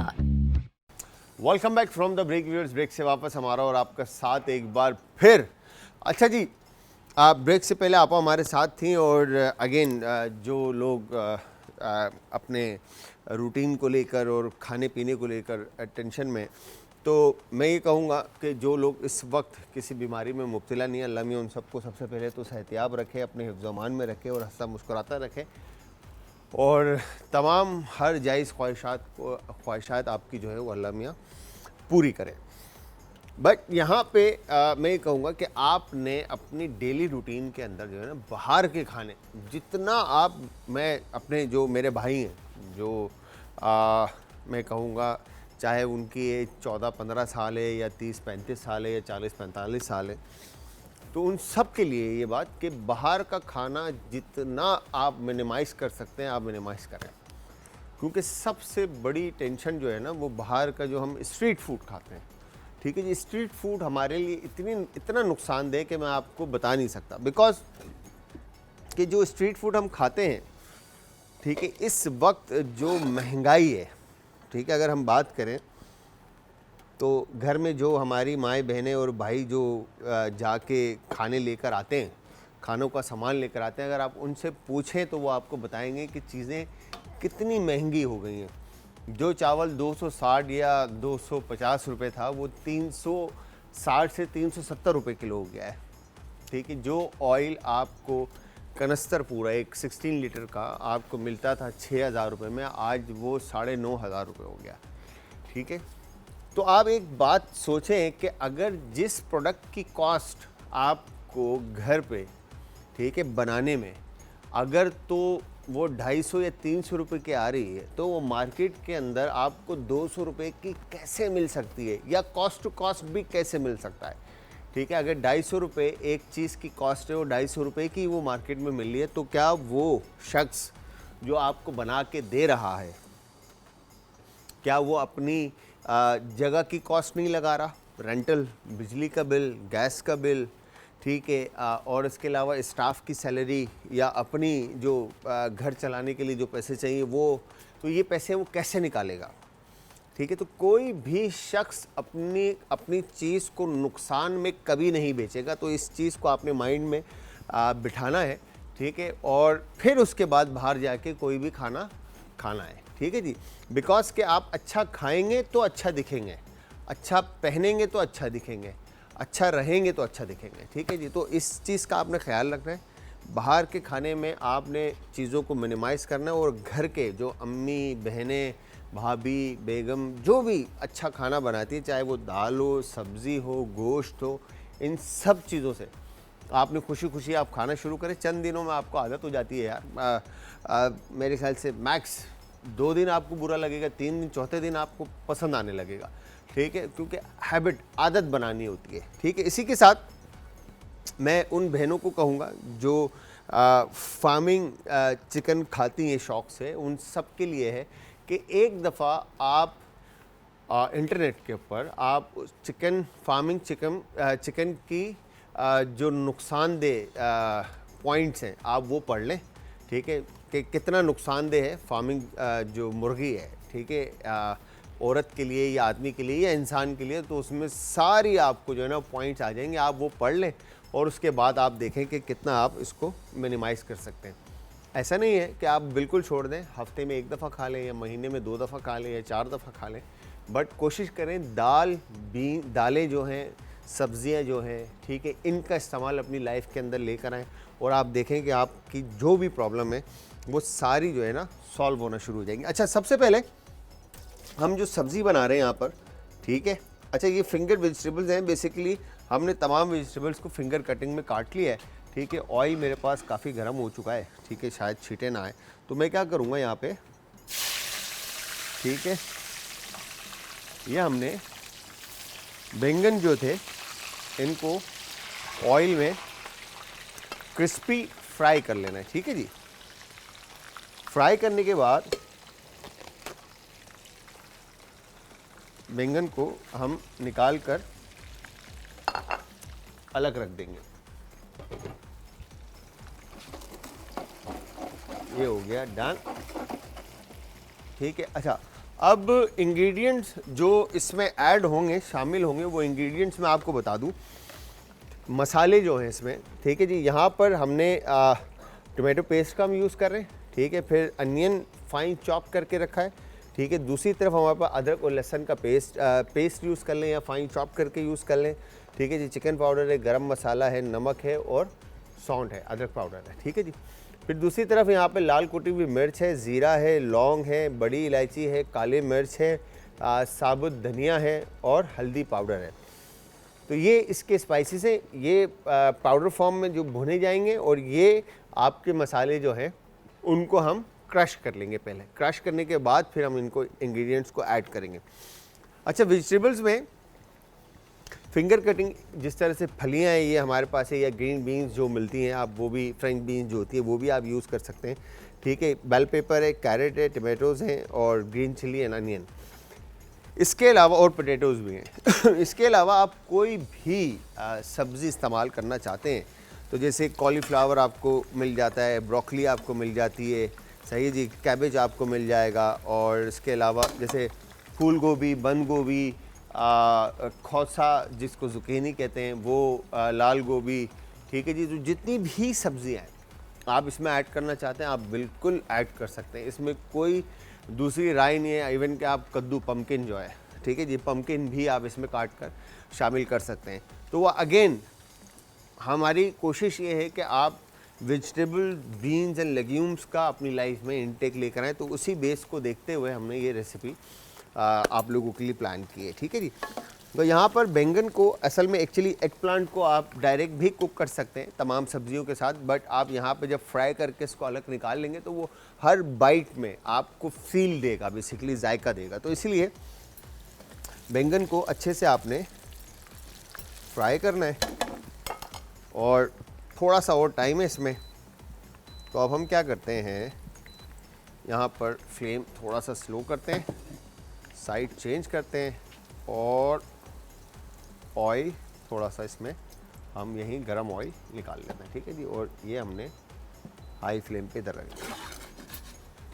Welcome back from the break viewers. Break से वापस हमारा और आपका साथ एक बार फिर। अच्छा जी, आप ब्रेक से पहले आप हमारे साथ थी और अगेन जो लोग अपने रूटीन को लेकर और खाने पीने को लेकर टेंशन में, तो मैं ये कहूँगा कि जो लोग इस वक्त किसी बीमारी में मुब्तला नहीं है, अल्लाह मियां उन सबको सबसे पहले तो सेहतियाब रखे, अपने हिफ्ज़-ओ-अमान में रखे और हंसता मुस्कुराता रखे, और तमाम हर जायज़ ख्वाहिशात आपकी जो है वो अल्लाह मियां पूरी करें। बट यहाँ पे मैं ये कहूँगा कि आपने अपनी डेली रूटीन के अंदर जो है ना बाहर के खाने जितना मैं अपने जो मेरे भाई हैं जो मैं कहूँगा चाहे उनकी एज 14-15 साल है या 30-35 साल है या 40-45 साल है, तो उन सब के लिए ये बात कि बाहर का खाना जितना आप मिनिमाइज़ कर सकते हैं आप मिनिमाइज़ करें, क्योंकि सबसे बड़ी टेंशन जो है ना वो बाहर का जो हम स्ट्रीट फूड खाते हैं। ठीक है जी, स्ट्रीट फूड हमारे लिए इतना नुकसानदेह कि मैं आपको बता नहीं सकता, बिकॉज कि जो स्ट्रीट फूड हम खाते हैं, ठीक है, इस वक्त जो महंगाई है, ठीक है, अगर हम बात करें तो घर में जो हमारी माएँ बहनें और भाई जो जाके खाने लेकर आते हैं, खानों का सामान लेकर आते हैं, अगर आप उनसे पूछें तो वो आपको बताएंगे कि चीज़ें कितनी महंगी हो गई हैं। जो चावल 260 या 250 रुपये था वो 360 से 370 रुपये किलो हो गया है। ठीक है, जो ऑयल आपको कनस्तर पूरा एक 16 लीटर का आपको मिलता था 6,000 रुपये में, आज वो 9,500 रुपये हो गया। ठीक है, तो आप एक बात सोचें कि अगर जिस प्रोडक्ट की कॉस्ट आपको घर पे, ठीक है, बनाने में अगर तो वो 250 या 300 रुपये की आ रही है, तो वो मार्केट के अंदर आपको 200 रुपये की कैसे मिल सकती है, या कॉस्ट टू कॉस्ट भी कैसे मिल सकता है। ठीक है, अगर 250 रुपये एक चीज़ की कॉस्ट है, वो 250 रुपये की वो मार्केट में मिल रही है, तो क्या वो शख्स जो आपको बना के दे रहा है, क्या वो अपनी जगह की कॉस्ट नहीं लगा रहा, रेंटल, बिजली का बिल, गैस का बिल, ठीक है, और इसके अलावा स्टाफ की सैलरी या अपनी जो घर चलाने के लिए जो पैसे चाहिए वो, तो ये पैसे वो कैसे निकालेगा। ठीक है, तो कोई भी शख्स अपनी चीज़ को नुकसान में कभी नहीं बेचेगा, तो इस चीज़ को आपने माइंड में बिठाना है। ठीक है, और फिर उसके बाद बाहर जाके कोई भी खाना खाना है। ठीक है जी, बिकॉज कि आप अच्छा खाएंगे तो अच्छा दिखेंगे, अच्छा पहनेंगे तो अच्छा दिखेंगे, अच्छा रहेंगे तो अच्छा दिखेंगे। ठीक है जी, तो इस चीज़ का आपने ख्याल रखना है। बाहर के खाने में आपने चीज़ों को मिनिमाइज़ करना है, और घर के जो अम्मी, बहनें, भाभी, बेगम जो भी अच्छा खाना बनाती है, चाहे वो दाल हो, सब्ज़ी हो, गोश्त हो, इन सब चीज़ों से आपने खुशी खुशी आप खाना शुरू करें। चंद दिनों में आपको आदत हो जाती है यार। मेरे ख्याल से मैक्स 2 दिन आपको बुरा लगेगा, 3 दिन, चौथे दिन आपको पसंद आने लगेगा। ठीक है, क्योंकि हैबिट, आदत बनानी होती है। ठीक है, इसी के साथ मैं उन बहनों को कहूँगा जो फार्मिंग चिकन खाती हैं शौक़ से, उन सब के लिए है कि एक दफ़ा आप इंटरनेट के ऊपर आप फार्मिंग चिकन की जो नुकसानदेह पॉइंट्स हैं आप वो पढ़ लें। ठीक है, कि कितना नुकसानदेह है फार्मिंग जो मुर्गी है। ठीक है, औरत के लिए या आदमी के लिए या इंसान के लिए, तो उसमें सारी आपको जो है ना पॉइंट्स आ जाएंगे, आप वो पढ़ लें और उसके बाद आप देखें कि कितना आप इसको मिनिमाइज़ कर सकते हैं। ऐसा नहीं है कि आप बिल्कुल छोड़ दें, हफ्ते में 1 दफ़ा खा लें या महीने में 2 दफ़ा खा लें या 4 दफ़ा खा लें, बट कोशिश करें दालें जो हैं, सब्ज़ियाँ जो हैं, ठीक है, इनका इस्तेमाल अपनी लाइफ के अंदर लेकर आएँ, और आप देखें कि आपकी जो भी प्रॉब्लम है वो सारी जो है ना सॉल्व होना शुरू हो जाएंगी। अच्छा, सबसे पहले हम जो सब्ज़ी बना रहे हैं यहाँ पर, ठीक है, अच्छा, ये फिंगर वेजिटेबल्स हैं। बेसिकली हमने तमाम वेजिटेबल्स को फिंगर कटिंग में काट लिया है। ठीक है, ऑयल मेरे पास काफ़ी गर्म हो चुका है। ठीक है, शायद छींटे ना आए, तो मैं क्या करूँगा यहाँ पे, ठीक है, ये हमने बैंगन जो थे इनको ऑयल में क्रिस्पी फ्राई कर लेना है। ठीक है जी, फ्राई करने के बाद बैंगन को हम निकाल कर अलग रख देंगे। ये हो गया डन। ठीक है, अच्छा, अब इंग्रेडिएंट्स जो इसमें ऐड होंगे, शामिल होंगे, वो इंग्रेडिएंट्स मैं आपको बता दूं। मसाले जो हैं इसमें, ठीक है जी, यहाँ पर हमने टोमेटो पेस्ट का हम यूज़ कर रहे हैं। ठीक है, फिर अनियन फाइन चॉप करके रखा है। ठीक है। दूसरी तरफ हमारे पास अदरक और लहसुन का पेस्ट यूज़ कर लें या फाइन चॉप करके यूज़ कर लें, ठीक है जी। चिकन पाउडर है, गरम मसाला है, नमक है और सौंठ है, अदरक पाउडर है, ठीक है जी। फिर दूसरी तरफ यहाँ पे लाल कुटी हुई मिर्च है, ज़ीरा है, लौंग है, बड़ी इलायची है, काली मिर्च है, साबुत धनिया है और हल्दी पाउडर है। तो ये इसके स्पाइसेस हैं, ये पाउडर फॉर्म में जो भुने जाएंगे और ये आपके मसाले जो हैं उनको हम क्रश कर लेंगे। पहले क्रश करने के बाद फिर हम इनको इंग्रेडिएंट्स को ऐड करेंगे। अच्छा, वेजिटेबल्स में फिंगर कटिंग जिस तरह से फलियां हैं ये हमारे पास है, या ग्रीन बीन्स जो मिलती हैं आप वो भी, फ्रेंच बीन्स जो होती है वो भी आप यूज़ कर सकते हैं, ठीक है। बेल पेपर है, कैरेट है, टमाटोज़ हैं और ग्रीन चिली एंड अनियन, इसके अलावा और पोटैटोज़ भी हैं। इसके अलावा आप कोई भी सब्ज़ी इस्तेमाल करना चाहते हैं तो जैसे कॉलीफ्लावर आपको मिल जाता है, ब्रोकली आपको मिल जाती है, सही है जी, कैबेज आपको मिल जाएगा, और इसके अलावा जैसे फूल गोभी, बंद गोभी, खौसा जिसको जुकीनी कहते हैं वो, लाल गोभी, ठीक है जी। तो जितनी भी सब्जियां हैं आप इसमें ऐड करना चाहते हैं आप बिल्कुल ऐड कर सकते हैं, इसमें कोई दूसरी राय नहीं है। इवन कि आप कद्दू, पम्पकिन जो है, ठीक है जी, पम्पकिन भी आप इसमें काट कर शामिल कर सकते हैं। तो वो अगेन हमारी कोशिश ये है कि आप वेजिटेबल, बीन्स एंड लेग्यूम्स का अपनी लाइफ में इंटेक लेकर आएँ। तो उसी बेस को देखते हुए हमने ये रेसिपी आप लोगों के लिए प्लान की है, ठीक है जी। तो यहाँ पर बैंगन को असल में एक्चुअली एग प्लांट को आप डायरेक्ट भी कुक कर सकते हैं तमाम सब्जियों के साथ, बट आप यहाँ पे जब फ्राई करके इसको अलग निकाल लेंगे तो वो हर बाइट में आपको फील देगा, बेसिकली जायका देगा। तो इसलिए बैंगन को अच्छे से आपने फ्राई करना है और थोड़ा सा और टाइम है इसमें। तो अब हम क्या करते हैं, यहाँ पर फ्लेम थोड़ा सा स्लो करते हैं, साइड चेंज करते हैं और ऑयल थोड़ा सा इसमें हम यहीं गरम ऑयल निकाल लेते हैं, ठीक है जी। और ये हमने हाई फ्लेम पे इधर रख दिया,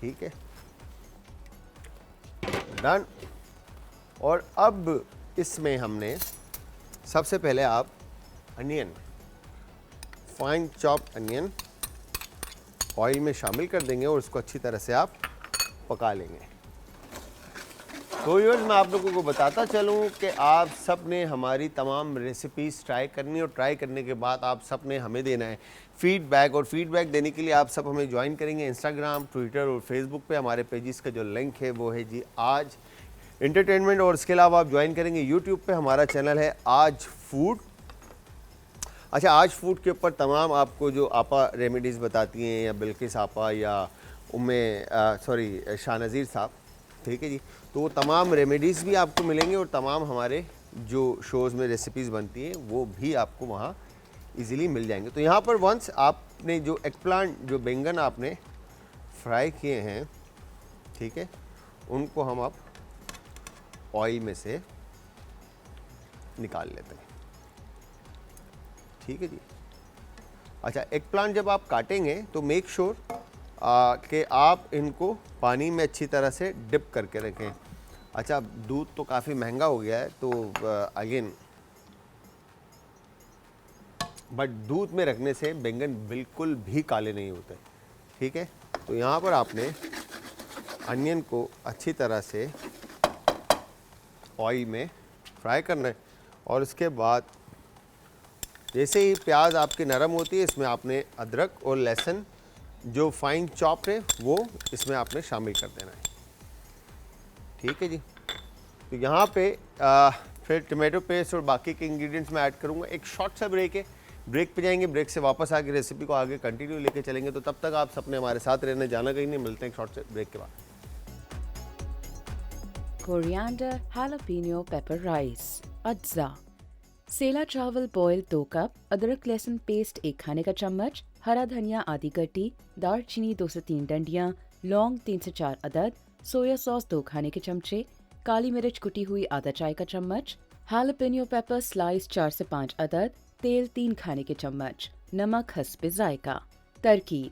ठीक है, डन। और अब इसमें हमने सबसे पहले आप onion, fine chop onion oil में शामिल कर देंगे और उसको अच्छी तरह से आप पका लेंगे। तो व्यूअर्स, मैं आप लोगों को बताता चलूं कि आप सब ने हमारी तमाम रेसिपीज़ ट्राई करनी और ट्राई करने के बाद आप सब ने हमें देना है फीडबैक, और फीडबैक देने के लिए आप सब हमें ज्वाइन करेंगे इंस्टाग्राम, ट्विटर और फेसबुक पे। हमारे पेजेस का जो लिंक है वो है जी आज एंटरटेनमेंट, और इसके अलावा आप ज्वाइन करेंगे यूट्यूब पे, हमारा चैनल है आज फूड। अच्छा, आज फूड के ऊपर तमाम आपको जो आपा रेमेडीज़ बताती हैं, या बिल्किस आपा या शाहनज़ीर साहब, ठीक है जी, तो वो तमाम रेमेडीज़ भी आपको मिलेंगे और तमाम हमारे जो शोज़ में रेसिपीज़ बनती हैं वो भी आपको वहाँ इजीली मिल जाएंगे। तो यहाँ पर वंस आपने जो एग प्लांट, जो बैंगन आपने फ्राई किए हैं, ठीक है, उनको हम अब ऑयल में से निकाल लेते हैं, ठीक है जी। अच्छा, एग प्लांट जब आप काटेंगे तो मेक श्योर कि आप इनको पानी में अच्छी तरह से डिप करके रखें। अच्छा, दूध तो काफ़ी महंगा हो गया है तो अगेन, बट दूध में रखने से बैंगन बिल्कुल भी काले नहीं होते, ठीक है। तो यहाँ पर आपने अनियन को अच्छी तरह से ऑयल में फ्राई करना है और उसके बाद जैसे ही प्याज आपकी नरम होती है इसमें आपने अदरक और लहसुन जो फाइन चॉप है वो इसमें आपने शामिल कर देना है, ठीक है जी। तो यहाँ पे फिर टमाटो पेस्ट और बाकी के इंग्रेडिएंट्स मैं ऐड करूँगा। एक शॉर्ट सा ब्रेक है, ब्रेक पे जाएंगे, ब्रेक से वापस आके रेसिपी को आगे कंटिन्यू लेके चलेंगे। तो तब तक आप सबने हमारे साथ रहने, जाना कहीं नहीं, मिलते हैं एक शॉर्ट से ब्रेक के बाद। Coriander jalapeno pepper rice, अज्जा, सेला चावल बॉयल 2 कप, अदरक लहसुन पेस्ट 1 खाने का चम्मच, हरा धनिया आधी कटी, दालचीनी 2 से 3 डंडियां, लौंग 3 से 4 अदद, सोया सॉस 2 खाने के चमचे, काली मिर्च कुटी हुई आधा चाय का चम्मच, हालापेनियो पेपर स्लाइस 4 से 5 अदद, तेल 3 खाने के चम्मच, नमक हस्बे जायका। तरकीब: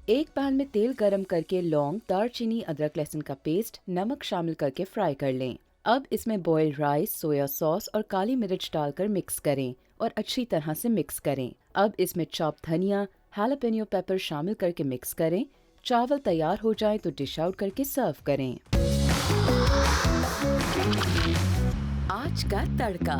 एक पैन में तेल गरम करके लौंग, दालचीनी, अदरक लहसुन का पेस्ट, नमक शामिल करके फ्राई कर लें। अब इसमें बॉइल्ड राइस, सोया सॉस और काली मिर्च डालकर मिक्स करें और अच्छी तरह से मिक्स करें। अब इसमें चॉप धनिया, हालापेनियो पेपर शामिल करके मिक्स करें। चावल तैयार हो जाए तो डिश आउट करके सर्व करें। आज का तड़का।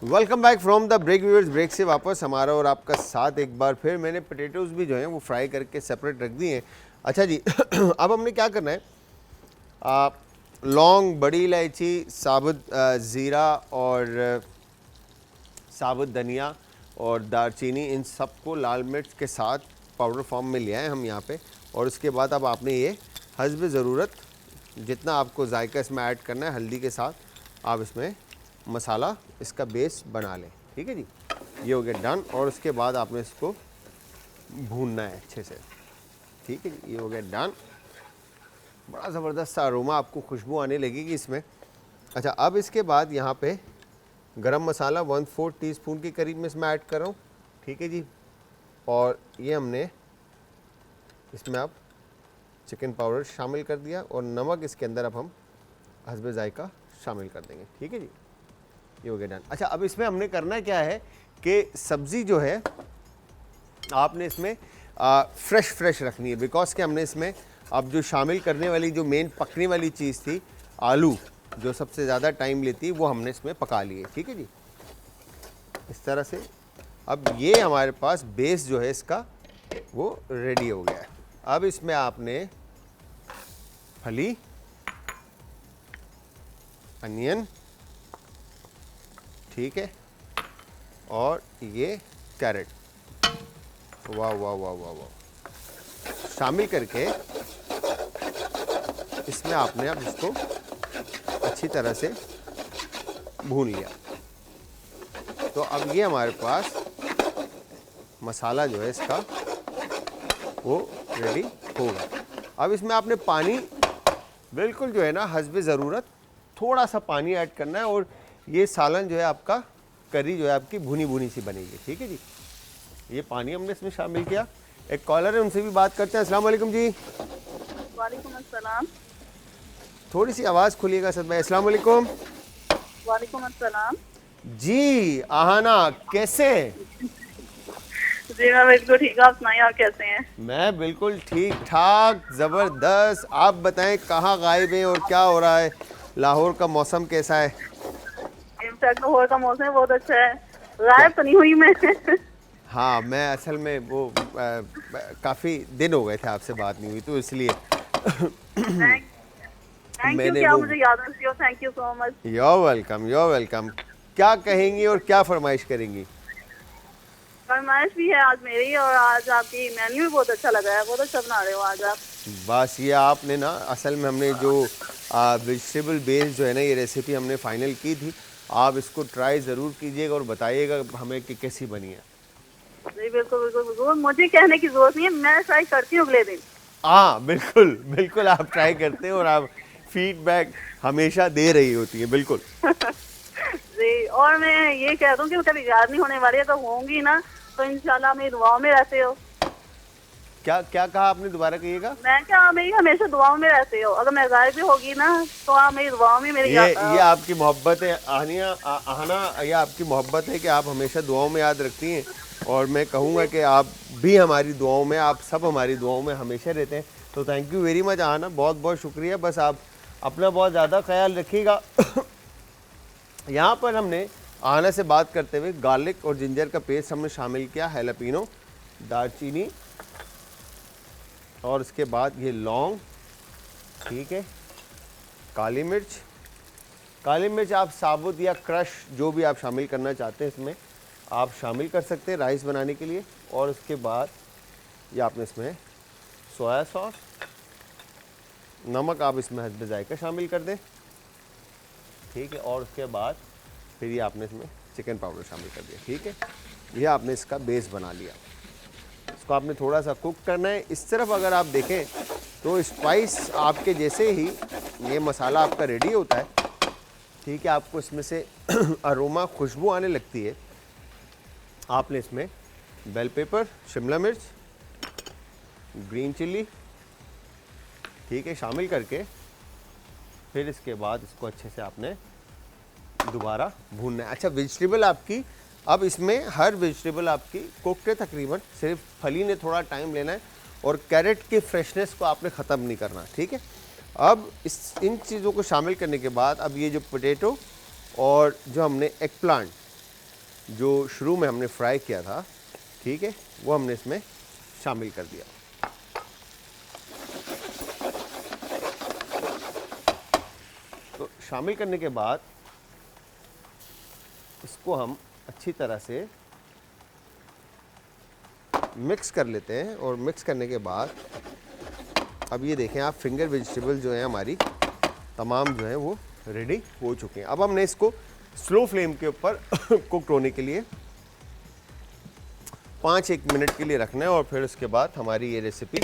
Welcome back from the break viewers. Break से वापस हमारा और आपका साथ एक बार फिर। मैंने पोटैटोज़ भी जो हैं वो फ्राई करके सेपरेट रख दिए हैं। अच्छा जी अब हमने क्या करना है, लौंग, बड़ी इलायची, साबुत ज़ीरा और साबुत धनिया और दालचीनी, इन सबको लाल मिर्च के साथ पाउडर फॉर्म में लिया है हम यहाँ पे। और उसके बाद अब आपने ये हस्ब ज़रूरत जितना आपको जायका इसमें ऐड करना है, हल्दी के साथ आप इसमें मसाला इसका बेस बना लें। ठीक है जी, ये हो गया डन। और उसके बाद आपने इसको भूनना है अच्छे से। ठीक है जी, ये हो गया डन। बड़ा ज़बरदस्त सा अरोमा, आपको खुशबू आने लगेगी इसमें। अच्छा, अब इसके बाद यहाँ पे गरम मसाला 1/4 टीस्पून के करीब में इसमें ऐड कर रहा हूँ। ठीक है जी, और ये हमने इसमें अब चिकन पाउडर शामिल कर दिया और नमक इसके अंदर अब हम हस्बे जायका शामिल कर देंगे। ठीक है जी, ये हो गया डन। अच्छा, अब इसमें हमने करना क्या है कि सब्ज़ी जो है आपने इसमें फ्रेश रखनी है, बिकॉज कि हमने इसमें अब जो शामिल करने वाली जो मेन पकने वाली चीज़ थी, आलू जो सबसे ज़्यादा टाइम लेती है, वो हमने इसमें पका लिए। ठीक है जी, इस तरह से अब ये हमारे पास बेस जो है इसका वो रेडी हो गया है। अब इसमें आपने फली, अनियन, ठीक है, और ये कैरेट, वाह वाह वाह वाह वाह, शामिल करके इसमें आपने अब इसको अच्छी तरह से भून लिया। तो अब ये हमारे पास मसाला जो है इसका वो रेडी होगा। अब इसमें आपने पानी बिल्कुल जो है ना हस्बे ज़रूरत थोड़ा सा पानी ऐड करना है, और ये सालन जो है आपका, करी जो है आपकी भुनी भुनी सी बनेगी। ठीक है जी, ये पानी हमने इसमें शामिल किया। एक कॉलर है, उनसे भी बात करते हैं। अस्सलाम वालेकुम जी। वालेकुम अस्सलाम। थोड़ी सी आवाज़ खुलिएगा सर भाई। अस्सलाम वालेकुम। वालेकुम अस्सलाम जी आहाना, कैसे? जी मैं बिल्कुल ठीक, आप सुनाइए, आप कैसे हैं? मैं बिल्कुल ठीक ठाक, ज़बरदस्त। आप बताएं कहाँ गायब हैं और क्या हो रहा है? लाहौर का मौसम कैसा है? इनफैक्ट लाहौर का मौसम बहुत अच्छा है, गायब तो नहीं हुई मैं। हाँ, मैं असल में वो काफ़ी दिन हो गए थे आपसे बात नहीं हुई, तो इसलिए थैंक यू कि आप मुझे याद रखती हो, thank you so much. Your welcome, your welcome. क्या कहेंगी और क्या फरमाइश करेंगी? फरमाइश भी है आज मेरी, और आज आपकी मेन्यू भी बहुत अच्छा लगा है, बहुत अच्छा बना रहे हो आज आप। बस ये आपने ना, असल में हमने जो वेजिटेबल बेस्ड जो है ना ये रेसिपी हमने फाइनल की थी, आप इसको ट्राई ज़रूर कीजिएगा और बताइएगा हमें कि कैसी बनी है। जी बिल्कुल बिल्कुल बिल्कुल, मुझे कहने की जरूरत नहीं है, मैं ट्राई करती हूँ अगले दिन। हाँ बिल्कुल बिल्कुल, आप ट्राई करते हैं और आप फीडबैक हमेशा दे रही होती है। बिल्कुल जी, और मैं ये कह दूँ कि कभी याद नहीं होने वाली है, तो होंगी ना, तो इंशाल्लाह मेरी दुआओं में रहते हो। क्या क्या कहा आपने, दोबारा कहिएगा। मैं क्या, आप मेरी हमेशा दुआओं में रहते हो, अगर मैं गायब भी होगी ना तो आप मेरी दुआओं में मेरी ये आपकी मोहब्बत है आहना, ये आपकी मोहब्बत है कि आप हमेशा दुआओं में याद रखती हैं, और मैं कहूँगा कि आप भी हमारी दुआओं में, आप सब हमारी दुआओं में हमेशा रहते हैं। तो thank you very much Aahna, बहुत बहुत शुक्रिया। बस आप अपना बहुत ज़्यादा ख्याल रखिएगा। यहाँ पर हमने आहना से बात करते हुए गार्लिक और जिंजर का पेस्ट हमने शामिल किया, हैलापीनो, दालचीनी, और उसके बाद ये लौंग, ठीक है, काली मिर्च आप साबुत या क्रश जो भी आप शामिल करना चाहते हैं इसमें आप शामिल कर सकते हैं राइस बनाने के लिए। और उसके बाद ये आपने इसमें सोया सॉस, नमक आप इसमें हस्बे जायका शामिल कर दें, ठीक है, और उसके बाद फिर ये आपने इसमें चिकन पाउडर शामिल कर दिया। ठीक है, ये आपने इसका बेस बना लिया। इसको आपने थोड़ा सा कुक करना है। इस तरफ अगर आप देखें तो स्पाइस आपके जैसे ही ये मसाला आपका रेडी होता है, ठीक है, आपको इसमें से अरोमा, खुशबू आने लगती है, आपने इसमें बेल पेपर, शिमला मिर्च, ग्रीन चिल्ली, ठीक है, शामिल करके फिर इसके बाद इसको अच्छे से आपने दोबारा भूनना है। अच्छा, वेजिटेबल आपकी, अब इसमें हर वेजिटेबल आपकी कुक है तकरीबन, सिर्फ फली ने थोड़ा टाइम लेना है और कैरेट की फ्रेशनेस को आपने ख़त्म नहीं करना। ठीक है, अब इन चीज़ों को शामिल करने के बाद अब ये जो पोटैटो और जो हमने एग प्लांट जो शुरू में हमने फ्राई किया था, ठीक है, वो हमने इसमें शामिल कर दिया। तो शामिल करने के बाद इसको हम अच्छी तरह से मिक्स कर लेते हैं। और मिक्स करने के बाद अब ये देखें आप, फिंगर वेजिटेबल जो है हमारी तमाम जो है वो रेडी हो चुके हैं। अब हमने इसको स्लो फ्लेम के ऊपर कुक होने के लिए 5-1 मिनट के लिए रखना है और फिर उसके बाद हमारी ये रेसिपी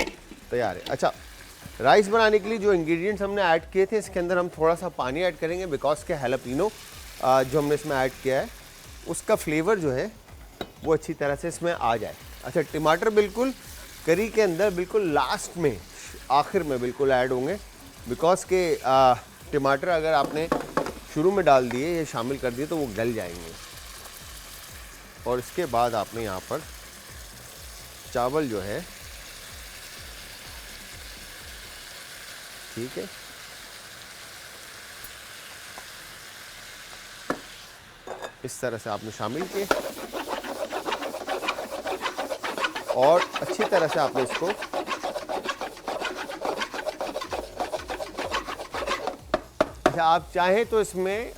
तैयार है। अच्छा, राइस बनाने के लिए जो इंग्रेडिएंट्स हमने ऐड किए थे, इसके अंदर हम थोड़ा सा पानी ऐड करेंगे बिकॉज के हैलापिनो जो हमने इसमें ऐड किया है उसका फ्लेवर जो है वो अच्छी तरह से इसमें आ जाए। अच्छा, टमाटर बिल्कुल करी के अंदर बिल्कुल लास्ट में, आखिर में बिल्कुल ऐड होंगे बिकॉज के टमाटर अगर आपने शुरू में डाल दिए या शामिल कर दिए तो वो गल जाएंगे। और इसके बाद आपने यहाँ पर चावल जो है, ठीक है, इस तरह से आपने शामिल किए और अच्छी तरह से आपने इसको अच्छा, आप चाहें तो इसमें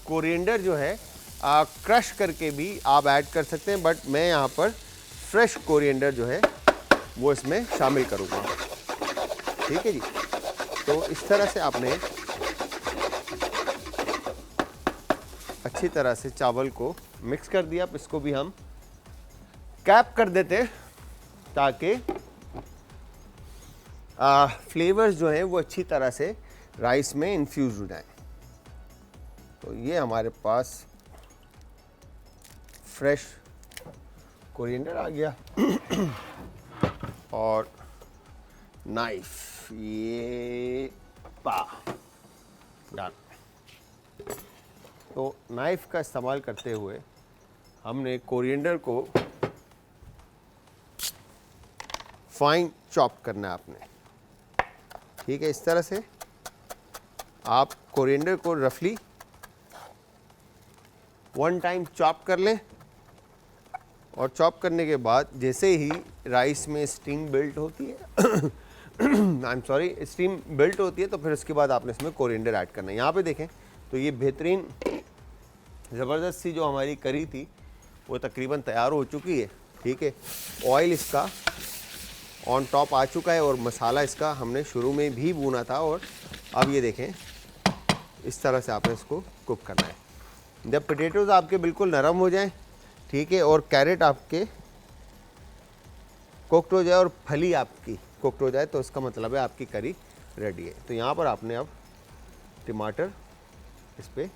कोरिएंडर जो है क्रश करके भी आप ऐड कर सकते हैं, बट मैं यहाँ पर फ्रेश कोरिएंडर जो है वो इसमें शामिल करूँगा। ठीक है जी। तो इस तरह से आपने अच्छी तरह से चावल को मिक्स कर दिया। अब इसको भी हम कैप कर देते हैं ताकि फ्लेवर्स जो हैं वो अच्छी तरह से राइस में इन्फ्यूज हो जाए। तो ये हमारे पास फ्रेश कोरिएंडर आ गया और नाइफ, ये डन। तो नाइफ का इस्तेमाल करते हुए हमने कोरिएंडर को फाइन चॉप करना है आपने। ठीक है, इस तरह से आप कोरिएंडर को रफली 1 टाइम चॉप कर लें और चॉप करने के बाद जैसे ही राइस में स्टीम बिल्ट होती है I am sorry, steam built होती है तो फिर उसके बाद आपने इसमें कोरिएंडर ऐड करना है। यहाँ पे देखें तो ये बेहतरीन ज़बरदस्त सी जो हमारी करी थी वो तकरीबन तैयार हो चुकी है। ठीक है, ऑयल इसका ऑन टॉप आ चुका है और मसाला इसका हमने शुरू में भी भूना था। और अब ये देखें इस तरह से आपने इसको कुक करना है। जब पोटैटोज़ आपके बिल्कुल नरम हो जाएं, ठीक है, और कैरेट आपके कुकड हो जाए और फली आपकी कुकड हो जाए तो इसका मतलब है आपकी करी रेडी है। तो यहाँ पर आपने अब टमाटर इस पर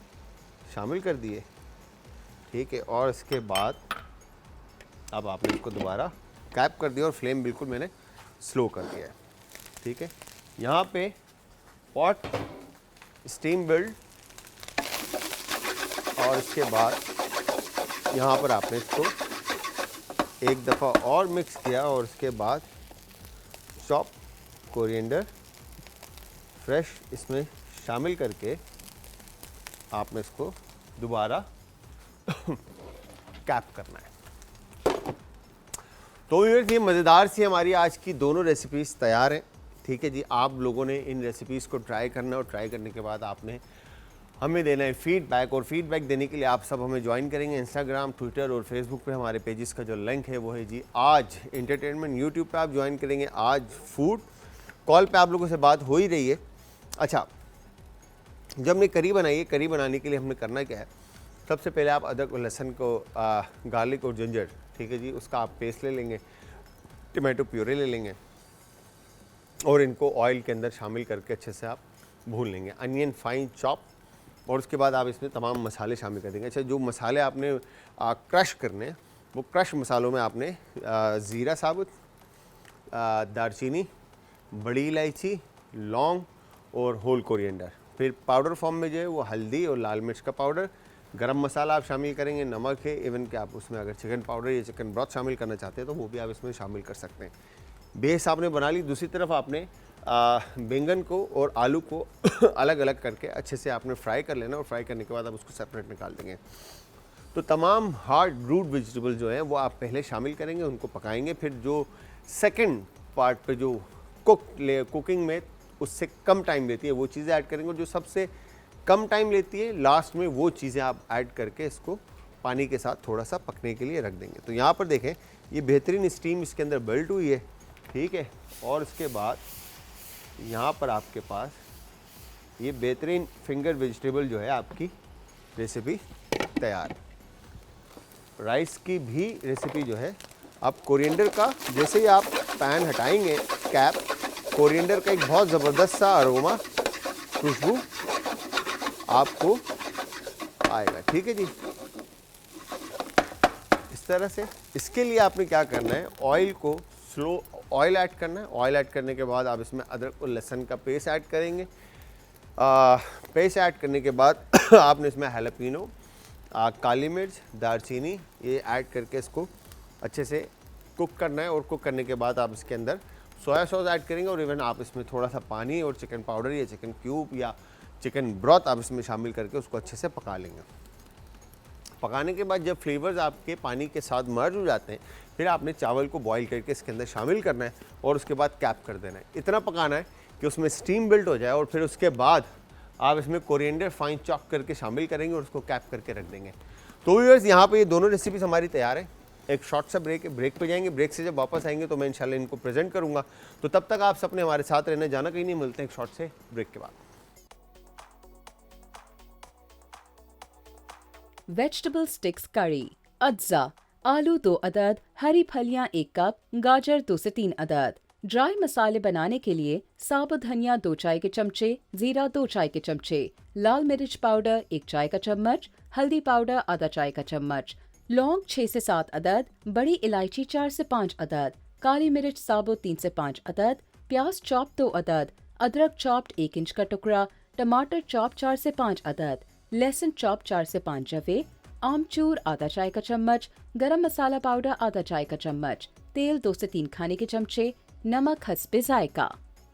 शामिल कर दिए। ठीक है, और इसके बाद अब आपने इसको दोबारा कैप कर दिया और फ्लेम बिल्कुल मैंने स्लो कर दिया है। ठीक है, यहाँ पे पॉट स्टीम बिल्ड और इसके बाद यहाँ पर आपने इसको एक दफ़ा और मिक्स किया और उसके बाद चॉप कोरिएंडर फ्रेश इसमें शामिल करके आपने इसको दोबारा कैप करना है। तो ये मज़ेदार सी हमारी आज की दोनों रेसिपीज़ तैयार हैं। ठीक है जी, आप लोगों ने इन रेसिपीज़ को ट्राई करना और ट्राई करने के बाद आपने हमें देना है फीडबैक। और फीडबैक देने के लिए आप सब हमें ज्वाइन करेंगे इंस्टाग्राम, ट्विटर और फेसबुक पे हमारे पेजेस का जो लिंक है वो है जी आज एंटरटेनमेंट। यूट्यूब पे आप ज्वाइन करेंगे आज फूड। कॉल पे आप लोगों से बात हो ही रही है। अच्छा, जब हमने करी बनाई है, करी बनाने के लिए हमने करना क्या है, सबसे पहले आप अदरक और लहसुन को गार्लिक और जिंजर, ठीक है जी, उसका आप पेस्ट ले लेंगे, टमाटो प्यूरे ले लेंगे और इनको ऑयल के अंदर शामिल करके अच्छे से आप भून लेंगे। अनियन फाइन चॉप और उसके बाद आप इसमें तमाम मसाले शामिल कर देंगे। अच्छा, जो मसाले आपने क्रश करने हैं वो क्रश मसालों में आपने ज़ीरा साबुत, दालचीनी, बड़ी इलायची, लौंग और होल कोरिएंडर, फिर पाउडर फॉर्म में जो है वो हल्दी और लाल मिर्च का पाउडर, गरम मसाला आप शामिल करेंगे, नमक है, इवन कि आप उसमें अगर चिकन पाउडर या चिकन ब्रॉथ शामिल करना चाहते हैं तो वो भी आप इसमें शामिल कर सकते हैं। बेस आपने बना ली। दूसरी तरफ आपने बैंगन को और आलू को अलग अलग करके अच्छे से आपने फ्राई कर लेना, और फ्राई करने के बाद आप उसको सेपरेट निकाल देंगे। तो तमाम हार्ड रूट वेजिटेबल जो हैं वो आप पहले शामिल करेंगे, उनको पकाएंगे, फिर जो सेकंड पार्ट पे जो कुकिंग में उससे कम टाइम लेती है वो चीज़ें ऐड करेंगे, और जो सबसे कम टाइम लेती है लास्ट में वो चीज़ें आप ऐड करके इसको पानी के साथ थोड़ा सा पकने के लिए रख देंगे। तो यहाँ पर देखें ये बेहतरीन स्टीम इसके अंदर बिल्ट हुई है, ठीक है। और उसके बाद यहाँ पर आपके पास ये बेहतरीन फिंगर वेजिटेबल जो है आपकी रेसिपी तैयार है। राइस की भी रेसिपी जो है, आप कोरिएंडर का जैसे ही आप पैन हटाएंगे कैप, कोरिएंडर का एक बहुत ज़बरदस्त सा अरोमा, खुशबू आपको आएगा, ठीक है जी। इस तरह से इसके लिए आपने क्या करना है, ऑयल को स्लो ऑयल ऐड करना है। ऑयल ऐड करने के बाद आप इसमें अदरक और लहसुन का पेस्ट ऐड करेंगे। पेस्ट ऐड करने के बाद आपने इसमें हैलापिनो, काली मिर्च, दालचीनी ये ऐड करके इसको अच्छे से कुक करना है। और कुक करने के बाद आप इसके अंदर सोया सॉस ऐड करेंगे, और इवन आप इसमें थोड़ा सा पानी और चिकन पाउडर या चिकन क्यूब या चिकन ब्रॉथ आप इसमें शामिल करके उसको अच्छे से पका लेंगे। पकाने के बाद जब फ्लेवर्स आपके पानी के साथ मर्ज हो जाते हैं, फिर आपने चावल को बॉईल करके इसके अंदर शामिल करना है, और उसके बाद कैप कर देना है। इतना पकाना है कि उसमें स्टीम बिल्ट हो जाए, और फिर उसके बाद आप इसमें कोरिएंडर फाइन चॉप करके शामिल करेंगे और उसको कैप करके रख देंगे। तो व्यूअर्स यहाँ पे ये दोनों रेसिपीज हमारी तैयार है। एक शॉर्ट सा ब्रेक है, ब्रेक पे जाएंगे। ब्रेक से जब वापस आएंगे तो मैं इंशाल्लाह इनको प्रेजेंट करूँगा। तो तब तक आप सबने हमारे साथ रहना, जाना कहीं नहीं, मिलते हैं एक शॉर्ट से ब्रेक के बाद। वेजिटेबल स्टिक्स करी, अज्जा, आलू 2 अदद, हरी फलियां 1 कप, गाजर 2 से 3 अदद। ड्राई मसाले बनाने के लिए साबुत धनिया 2 चाय के चमचे, जीरा 2 चाय के चमचे, लाल मिर्च पाउडर 1 चाय का चम्मच, हल्दी पाउडर आधा चाय का चम्मच, लौंग 6 से 7 अदद, बड़ी इलायची 4 से 5 अदद, काली मिर्च साबुत 3 से 5 अदद, प्याज चॉप 2 अदद, अदरक चॉप्ड 1 इंच का टुकड़ा, टमाटर चॉप 4 से 5 अदद, लहसुन चॉप 4 से 5 जवे, आमचूर आधा चाय का चम्मच, गरम मसाला पाउडर आधा चाय का चम्मच, तेल 2 से 3 खाने के चमचे, नमक हस्बे जायका।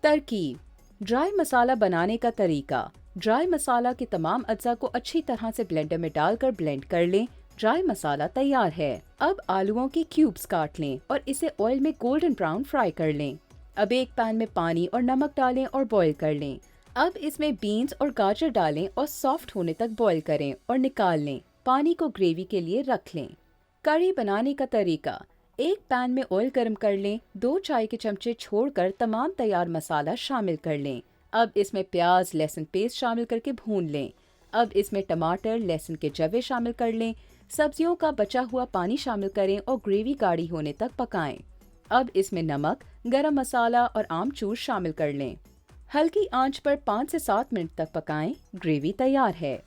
तरकीब: ड्राई मसाला बनाने का तरीका। ड्राई मसाला के तमाम अज्जा को अच्छी तरह से ब्लेंडर में डालकर ब्लेंड कर लें। ड्राई मसाला तैयार है। अब आलूओं के क्यूब्स काट लें और इसे ऑयल में गोल्डन ब्राउन फ्राई कर लें। अब एक पैन में पानी और नमक डालें और बॉईल कर लें। अब इसमें बीन्स और गाजर डालें और सॉफ्ट होने तक बॉईल करें और निकाल लें। पानी को ग्रेवी के लिए रख लें। करी बनाने का तरीका: एक पैन में ऑयल गर्म कर लें, 2 चाय के चमचे छोड़कर तमाम तैयार मसाला शामिल कर लें। अब इसमें प्याज लहसुन पेस्ट शामिल करके भून लें। अब इसमें टमाटर लहसुन के जवे शामिल कर लें। सब्जियों का बचा हुआ पानी शामिल करें और ग्रेवी गाढ़ी होने तक पकाएं। अब इसमें नमक, गरम मसाला और आमचूर शामिल कर लें। हल्की आंच पर 5 से 7 मिनट तक पकाएं। ग्रेवी तैयार है।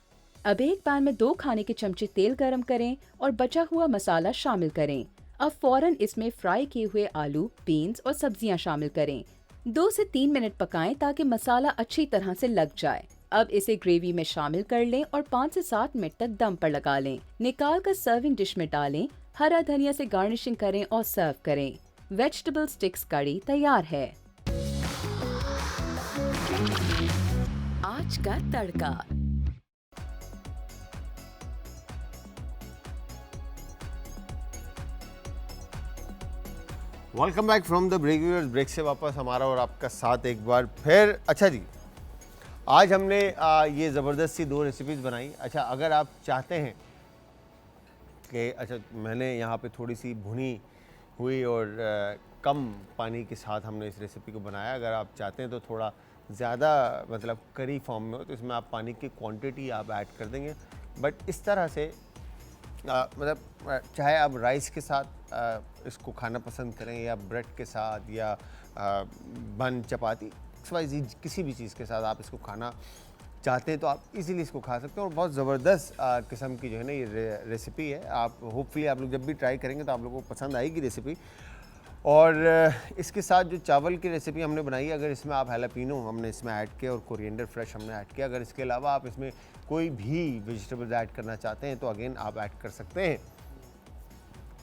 अब एक पैन में 2 खाने के चमचे तेल गरम करें और बचा हुआ मसाला शामिल करें। अब फौरन इसमें फ्राई किए हुए आलू, बीन्स और सब्जियां शामिल करें। 2 से 3 मिनट पकाएं ताकि मसाला अच्छी तरह से लग जाए। अब इसे ग्रेवी में शामिल कर लें और 5 से 7 मिनट तक दम पर लगा लें। निकाल कर सर्विंग डिश में डालें। हरा धनिया से गार्निशिंग करें और सर्व करें। वेजिटेबल स्टिक्स कड़ी तैयार है। आज का तड़का। Welcome back from the break. Break से वापस हमारा और आपका साथ एक बार फिर। अच्छा जी, आज हमने ये ज़बरदस्त सी 2 रेसिपीज़ बनाई। अच्छा, अगर आप चाहते हैं कि अच्छा मैंने यहाँ पे थोड़ी सी भुनी हुई और कम पानी के साथ हमने इस रेसिपी को बनाया, अगर आप चाहते हैं तो थोड़ा ज़्यादा मतलब करी फॉर्म में हो तो इसमें आप पानी की क्वांटिटी आप ऐड कर देंगे। बट इस तरह से मतलब चाहे आप राइस के साथ इसको खाना पसंद करें या ब्रेड के साथ या बन चपाती XYZ किसी भी चीज़ के साथ आप इसको खाना चाहते हैं तो आप इजीली इसको खा सकते हैं। और बहुत ज़बरदस्त किस्म की जो है ना ये रेसिपी है। आप होपफुली आप लोग जब भी ट्राई करेंगे तो आप लोगों को पसंद आएगी रेसिपी। और इसके साथ जो चावल की रेसिपी हमने बनाई, अगर इसमें आप हैलापिनो हमने इसमें ऐड किया और कोरिएंडर फ्रेश हमने ऐड किया, अगर इसके अलावा आप इसमें कोई भी वेजिटेबल्स ऐड करना चाहते हैं तो अगेन आप ऐड कर सकते हैं।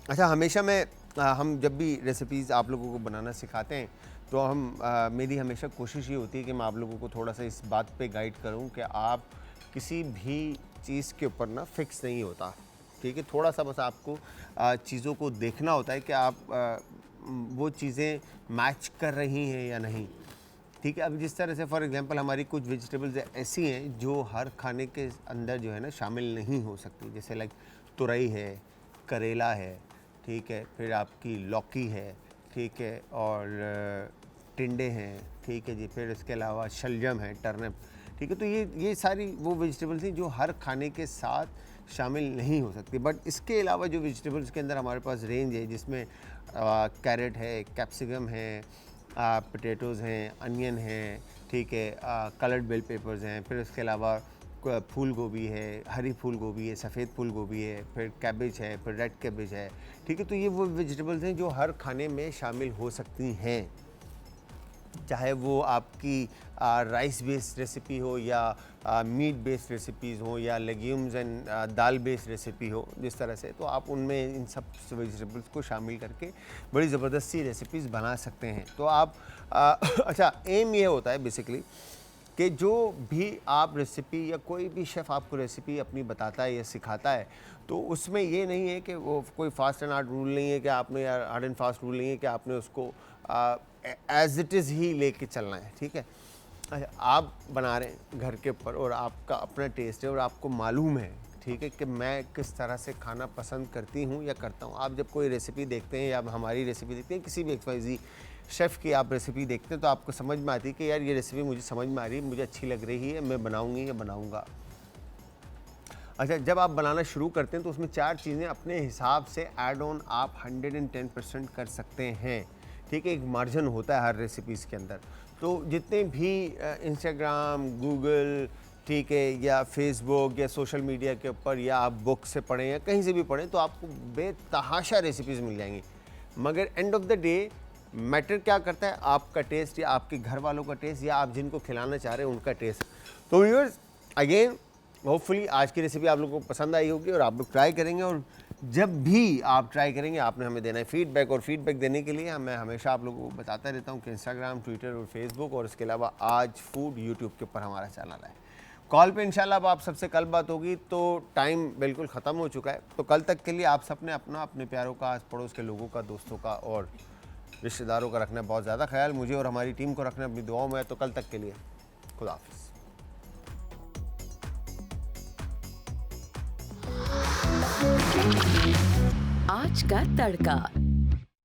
अच्छा, हमेशा मैं हम जब भी रेसिपीज़ आप लोगों को बनाना सिखाते हैं तो मेरी हमेशा कोशिश ये होती है कि मैं आप लोगों को थोड़ा सा इस बात पे गाइड करूं कि आप किसी भी चीज़ के ऊपर ना फिक्स नहीं होता, ठीक है। थोड़ा सा बस आपको चीज़ों को देखना होता है कि आप वो चीज़ें मैच कर रही हैं या नहीं, ठीक है। अब जिस तरह से फॉर एग्जांपल हमारी कुछ वेजिटेबल्स ऐसी हैं जो हर खाने के अंदर जो है ना शामिल नहीं हो सकती, जैसे लाइक तुरई है, करेला है, ठीक है, फिर आपकी लौकी है, ठीक है, और टिंडे हैं, ठीक है जी, फिर इसके अलावा शलजम है, टर्निप, ठीक है। तो ये सारी वो वेजिटेबल्स हैं जो हर खाने के साथ शामिल नहीं हो सकती। बट इसके अलावा जो वेजिटेबल्स के अंदर हमारे पास रेंज है जिसमें कैरेट है, कैप्सिकम है, पोटैटोज़ हैं, अनियन हैं, ठीक है, कलर्ड बेल पेपर्स हैं, फिर उसके अलावा फूल गोभी है, हरी फूल गोभी है, सफ़ेद फूल गोभी है, फिर कैबेज है, फिर रेड कैबेज है, ठीक है। तो ये वो वेजिटेबल्स हैं जो हर खाने में शामिल हो सकती हैं, चाहे वो आपकी राइस बेस्ड रेसिपी हो या मीट बेस्ड रेसिपीज़ हो या legumes and dal based recipe हो, जिस तरह से, तो आप उनमें इन सब वेजिटेबल्स को शामिल करके बड़ी ज़बरदस्ती रेसिपीज़ बना सकते हैं। तो आप अच्छा, एम ये होता है बेसिकली कि जो भी आप रेसिपी या कोई भी शेफ़ आपको रेसिपी अपनी बताता है या सिखाता है, तो उसमें ये नहीं है कि वो कोई फास्ट एंड हार्ड रूल नहीं है कि आपने, या हार्ड एंड फास्ट रूल नहीं है कि आपने उसको एज इट इज़ ही लेके चलना है, ठीक है। अच्छा, आप बना रहे हैं घर के ऊपर और आपका अपना टेस्ट है और आपको मालूम है, ठीक है, कि मैं किस तरह से खाना पसंद करती हूँ या करता हूँ। आप जब कोई रेसिपी देखते हैं या हमारी रेसिपी देखते हैं, किसी भी XYZ शेफ़ की आप रेसिपी देखते हैं, तो आपको समझ में आती है कि यार ये रेसिपी मुझे समझ में आ रही है, मुझे अच्छी लग रही है, मैं बनाऊँगी या बनाऊँगा। अच्छा, जब आप बनाना शुरू करते हैं तो उसमें 4 चीज़ें अपने हिसाब से ऐड ऑन आप 110% कर सकते हैं, ठीक है। एक मार्जिन होता है हर रेसिपीज़ के अंदर। तो जितने भी इंस्टाग्राम, गूगल, ठीक है, या फेसबुक या सोशल मीडिया के ऊपर, या आप बुक से पढ़ें या कहीं से भी पढ़ें, तो आपको बेतहाशा रेसिपीज़ मिल जाएंगी, मगर end of the day matter क्या करता है? आपका टेस्ट या आपके घर वालों का टेस्ट या आप जिनको खिलाना चाह रहे हैं उनका टेस्ट। तो व्यूअर्स, अगेन होपफुली आज की रेसिपी आप लोगों को पसंद आई होगी और आप लोग ट्राई करेंगे, और जब भी आप ट्राई करेंगे आपने हमें देना है फीडबैक, और फीडबैक देने के लिए मैं हमेशा आप लोगों को बताता रहता हूँ कि इंस्टाग्राम, ट्विटर और फेसबुक, और इसके अलावा आज फूड यूट्यूब के ऊपर हमारा चैनल है। कॉल पे इंशाल्लाह अब आप सबसे कल बात होगी, तो टाइम बिल्कुल ख़त्म हो चुका है। तो कल तक के लिए आप सबने अपना, अपने प्यारों का, आस पड़ोस के लोगों का, दोस्तों का और रिश्तेदारों का रखना बहुत ज़्यादा ख्याल, मुझे और हमारी टीम को रखना अपनी दुआओं में। तो कल तक के लिए खुदा हाफिज़। आज का तड़का।